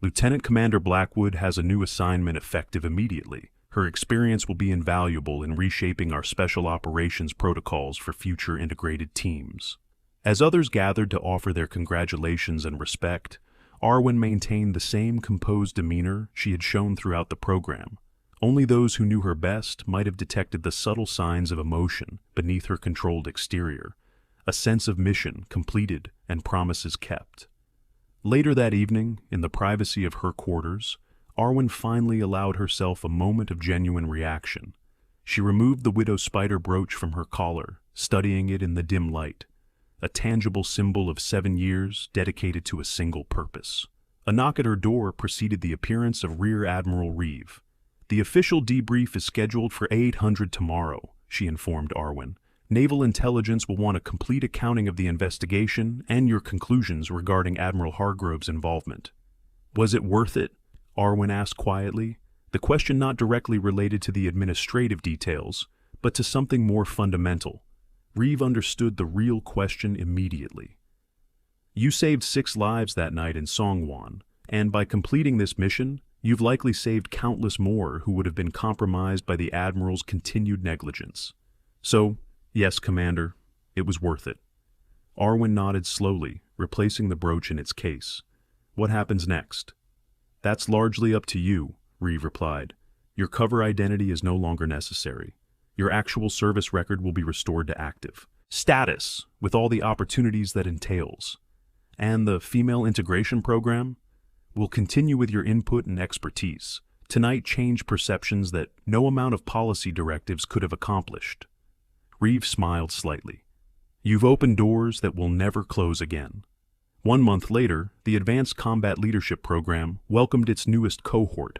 "Lieutenant Commander Blackwood has a new assignment effective immediately. Her experience will be invaluable in reshaping our special operations protocols for future integrated teams." As others gathered to offer their congratulations and respect, Arwen maintained the same composed demeanor she had shown throughout the program. Only those who knew her best might have detected the subtle signs of emotion beneath her controlled exterior, a sense of mission completed and promises kept. Later that evening, in the privacy of her quarters, Arwen finally allowed herself a moment of genuine reaction. She removed the widow's spider brooch from her collar, studying it in the dim light, a tangible symbol of 7 years dedicated to a single purpose. A knock at her door preceded the appearance of Rear Admiral Reeve. "The official debrief is scheduled for 800 tomorrow," she informed Arwen. "Naval Intelligence will want a complete accounting of the investigation and your conclusions regarding Admiral Hargrove's involvement." "Was it worth it?" Arwen asked quietly, the question not directly related to the administrative details, but to something more fundamental. Reeve understood the real question immediately. "You saved 6 lives that night in Songwon, and by completing this mission, you've likely saved countless more who would have been compromised by the Admiral's continued negligence. So, yes, Commander, it was worth it." Arwen nodded slowly, replacing the brooch in its case. "What happens next?" "That's largely up to you," Reeve replied. "Your cover identity is no longer necessary. Your actual service record will be restored to active status, with all the opportunities that entails. And the female integration program will continue with your input and expertise. Tonight changed perceptions that no amount of policy directives could have accomplished." Reeve smiled slightly. "You've opened doors that will never close again." 1 month later, the Advanced Combat Leadership Program welcomed its newest cohort.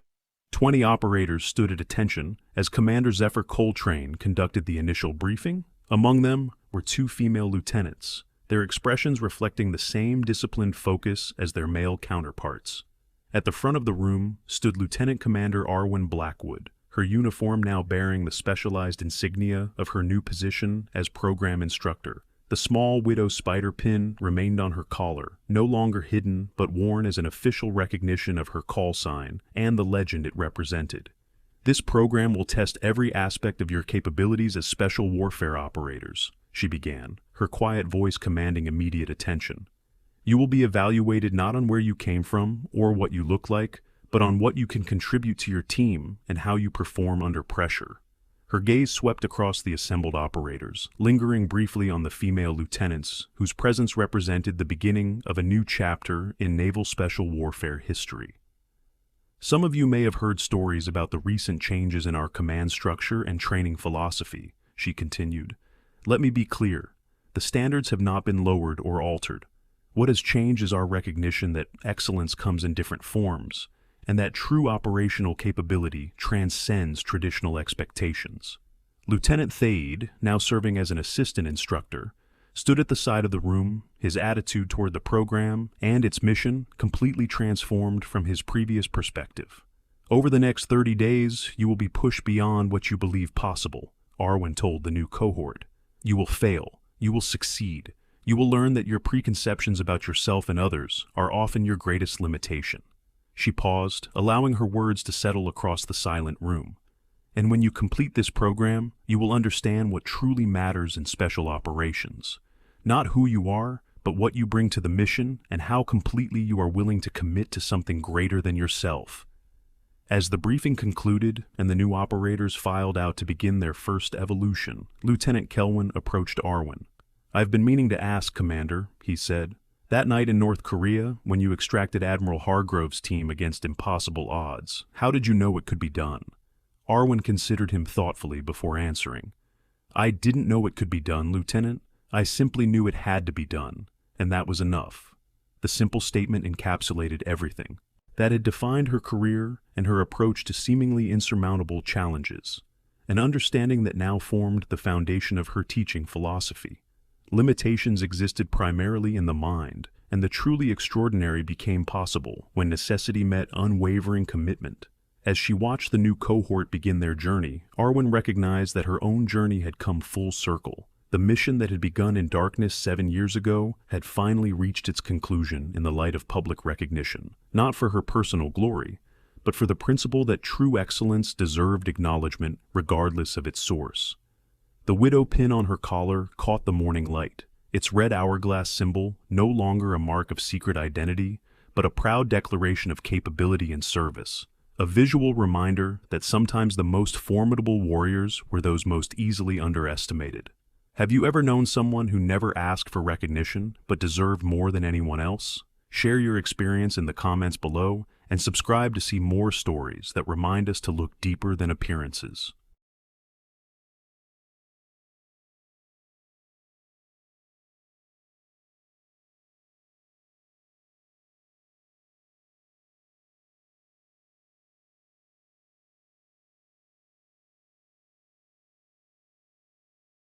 20 operators stood at attention as Commander Zephyr Coltrane conducted the initial briefing. Among them were 2 female lieutenants, their expressions reflecting the same disciplined focus as their male counterparts. At the front of the room stood Lieutenant Commander Arwen Blackwood, her uniform now bearing the specialized insignia of her new position as program instructor, The small widow spider pin remained on her collar, no longer hidden but worn as an official recognition of her call sign and the legend it represented. This program will test every aspect of your capabilities as special warfare operators, she began, her quiet voice commanding immediate attention. You will be evaluated not on where you came from or what you look like, but on what you can contribute to your team and how you perform under pressure. Her gaze swept across the assembled operators, lingering briefly on the female lieutenants whose presence represented the beginning of a new chapter in naval special warfare history. Some of you may have heard stories about the recent changes in our command structure and training philosophy, she continued. Let me be clear. The standards have not been lowered or altered. What has changed is our recognition that excellence comes in different forms, and that true operational capability transcends traditional expectations. Lieutenant Thaid, now serving as an assistant instructor, stood at the side of the room, his attitude toward the program and its mission completely transformed from his previous perspective. Over the next 30 days, you will be pushed beyond what you believe possible, Arwen told the new cohort. You will fail. You will succeed. You will learn that your preconceptions about yourself and others are often your greatest limitation. She paused, allowing her words to settle across the silent room. And when you complete this program, you will understand what truly matters in special operations. Not who you are, but what you bring to the mission and how completely you are willing to commit to something greater than yourself. As the briefing concluded and the new operators filed out to begin their first evolution, Lieutenant Kelwin approached Arwen. I've been meaning to ask, Commander, he said. That night in North Korea, when you extracted Admiral Hargrove's team against impossible odds, how did you know it could be done? Arwen considered him thoughtfully before answering. I didn't know it could be done, Lieutenant. I simply knew it had to be done, and that was enough. The simple statement encapsulated everything. That had defined her career and her approach to seemingly insurmountable challenges, an understanding that now formed the foundation of her teaching philosophy. Limitations existed primarily in the mind, and the truly extraordinary became possible when necessity met unwavering commitment. As she watched the new cohort begin their journey, Arwen recognized that her own journey had come full circle. The mission that had begun in darkness 7 years ago had finally reached its conclusion in the light of public recognition, not for her personal glory, but for the principle that true excellence deserved acknowledgement regardless of its source. The widow pin on her collar caught the morning light, its red hourglass symbol no longer a mark of secret identity, but a proud declaration of capability and service, a visual reminder that sometimes the most formidable warriors were those most easily underestimated. Have you ever known someone who never asked for recognition but deserved more than anyone else? Share your experience in the comments below and subscribe to see more stories that remind us to look deeper than appearances.